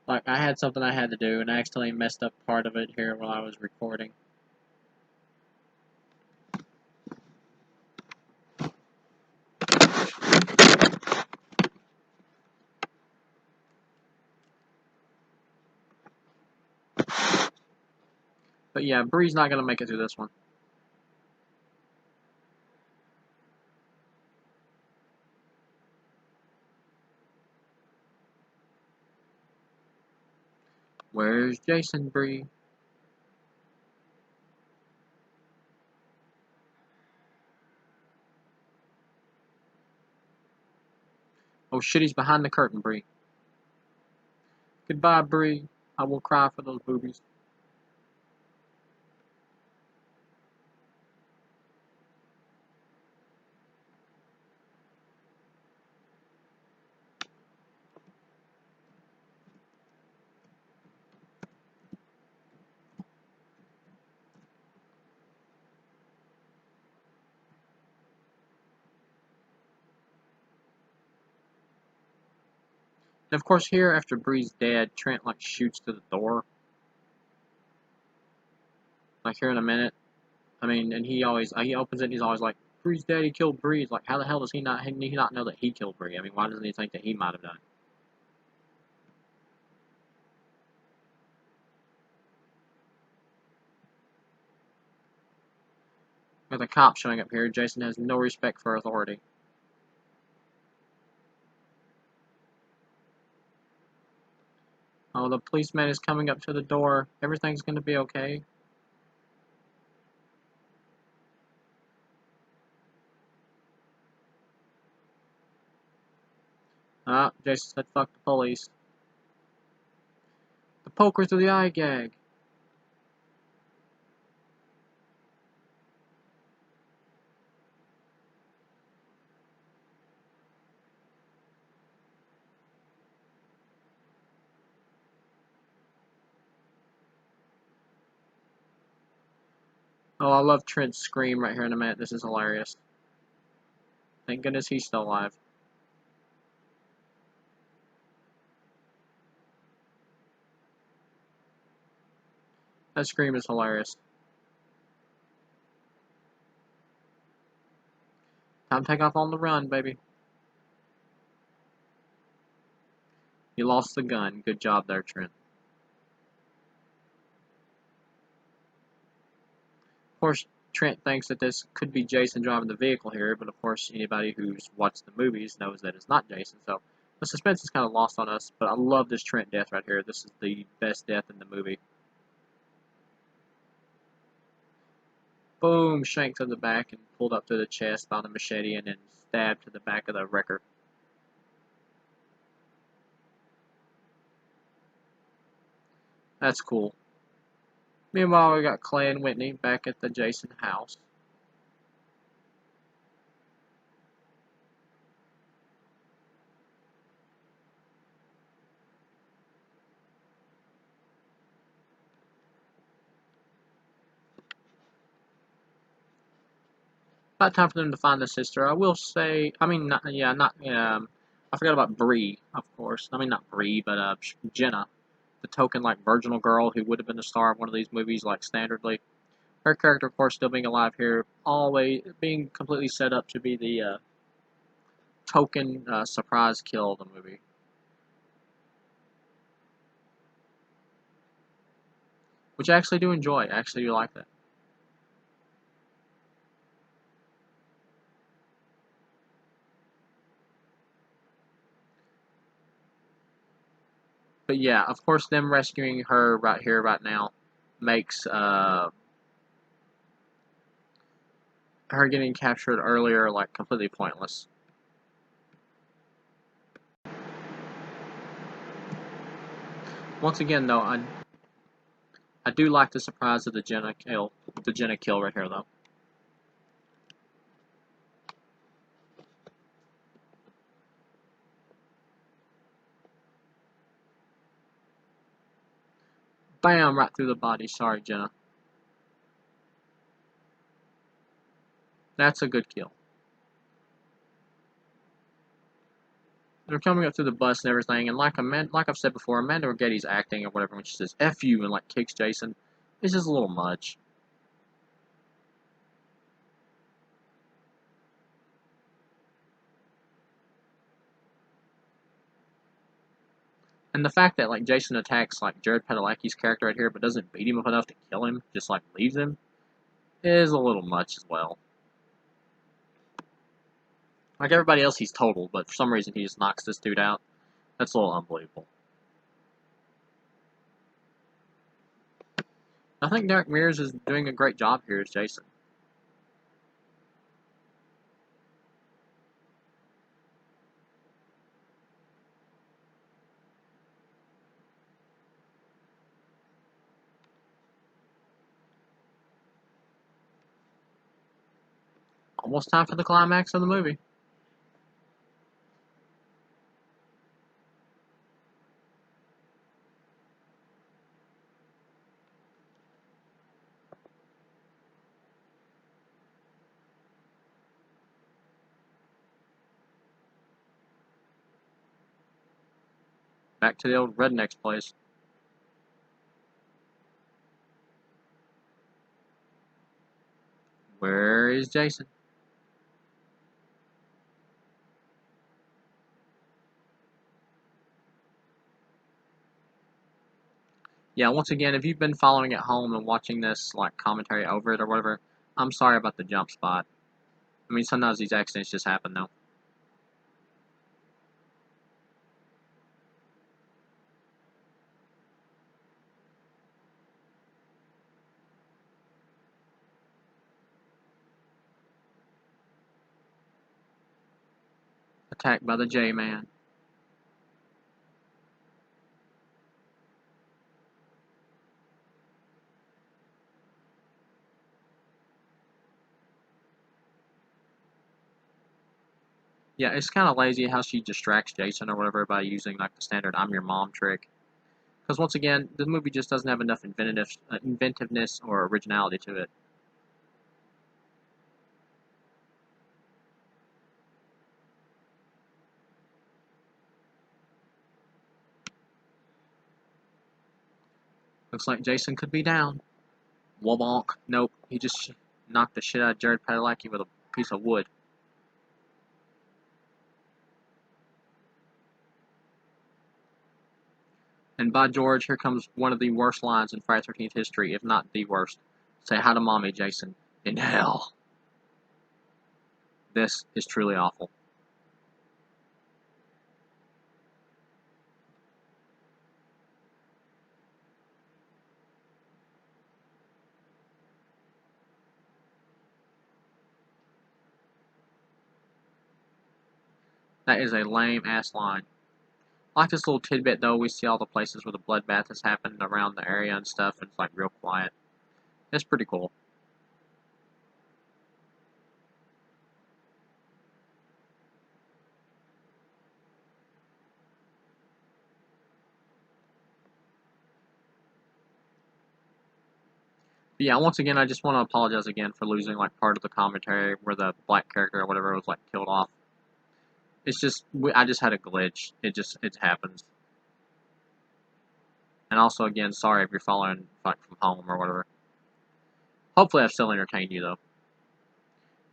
Like, I had something I had to do, and I accidentally messed up part of it here while I was recording. But yeah, Bree's not going to make it through this one. Where's Jason, Bree? Oh shit, he's behind the curtain, Bree. Goodbye, Bree. I will cry for those boobies. And of course, here after Bree's dead, Trent like shoots to the door. Like here in a minute. I mean, and he opens it and he's always like, Bree's dead, he killed Bree. Like, how the hell does he not know that he killed Bree? I mean, why doesn't he think that he might have done it? With a cop showing up here, Jason has no respect for authority. Oh, the policeman is coming up to the door. Everything's gonna be okay. Ah, Jason said fuck the police. The poker through the eye gag. Oh, I love Trent's scream right here in a minute. This is hilarious. Thank goodness he's still alive. That scream is hilarious. Time to take off on the run, baby. You lost the gun. Good job there, Trent. Of course, Trent thinks that this could be Jason driving the vehicle here, but of course, anybody who's watched the movies knows that it's not Jason, so the suspense is kind of lost on us, but I love this Trent death right here. This is the best death in the movie. Boom, shanked to the back and pulled up to the chest by the machete and then stabbed to the back of the wrecker. That's cool. Meanwhile, we got Clay and Whitney back at the Jason house. About time for them to find the sister. I will say, I mean, not, yeah, not, I forgot about Bree, of course. I mean, not Bree, but Jenna, the token like virginal girl who would have been the star of one of these movies, like standardly. Her character, of course, still being alive here, always being completely set up to be the token surprise kill of the movie. Which I actually do enjoy. I actually do like that. But yeah, of course, them rescuing her right here, right now, makes her getting captured earlier like completely pointless. Once again, though, I do like the surprise of the Jenna kill right here, though. Bam! Right through the body. Sorry, Jenna. That's a good kill. They're coming up through the bus and everything, and like I've said before, Amanda Rigetti's acting or whatever when she says "F you" and like kicks Jason, it's just a little much. And the fact that like Jason attacks like Jared Padalecki's character right here, but doesn't beat him up enough to kill him, just like leaves him, is a little much as well. Like everybody else, he's total, but for some reason he just knocks this dude out. That's a little unbelievable. I think Derek Mears is doing a great job here as Jason. Almost time for the climax of the movie. Back to the old redneck's place. Where is Jason? Yeah, once again, if you've been following at home and watching this like commentary over it or whatever, I'm sorry about the jump spot. I mean, sometimes these accidents just happen though. Attacked by the J-Man. Yeah, it's kind of lazy how she distracts Jason or whatever by using like the standard "I'm your mom" trick. Because once again, the movie just doesn't have enough inventiveness or originality to it. Looks like Jason could be down. Wobonk. Nope. He just knocked the shit out of Jared Padalecki with a piece of wood. And by George, here comes one of the worst lines in Friday 13th history, if not the worst. Say hi to mommy, Jason. In hell. This is truly awful. That is a lame ass line. I like this little tidbit though, we see all the places where the bloodbath has happened around the area and stuff, and it's like real quiet. It's pretty cool. But yeah, once again, I just want to apologize again for losing like part of the commentary where the black character or whatever was like killed off. It's just I just had a glitch. It happens. And also again, sorry if you're following like from home or whatever. Hopefully, I've still entertained you though.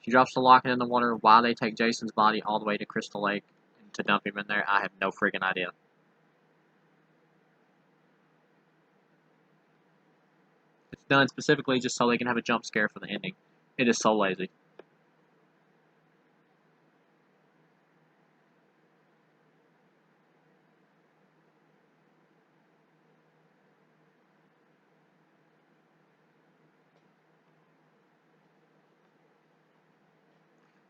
She drops the locket in the water. Why they take Jason's body all the way to Crystal Lake to dump him in there, I have no freaking idea. It's done specifically just so they can have a jump scare for the ending. It is so lazy.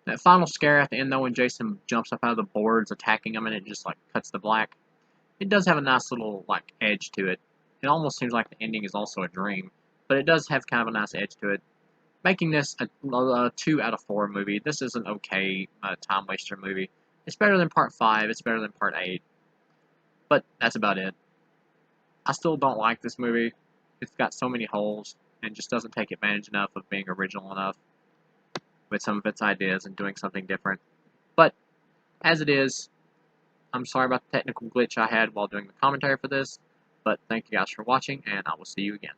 That final scare at the end, though, when Jason jumps up out of the boards attacking him and it just like cuts the black, it does have a nice little like edge to it. It almost seems like the ending is also a dream, but it does have kind of a nice edge to it. Making this a 2 out of 4 movie. This is an okay time waster movie. It's better than Part 5. It's better than Part 8. But that's about it. I still don't like this movie. It's got so many holes and just doesn't take advantage enough of being original enough with some of its ideas and doing something different. But as it is, I'm sorry about the technical glitch I had while doing the commentary for this. But thank you guys for watching, and I will see you again.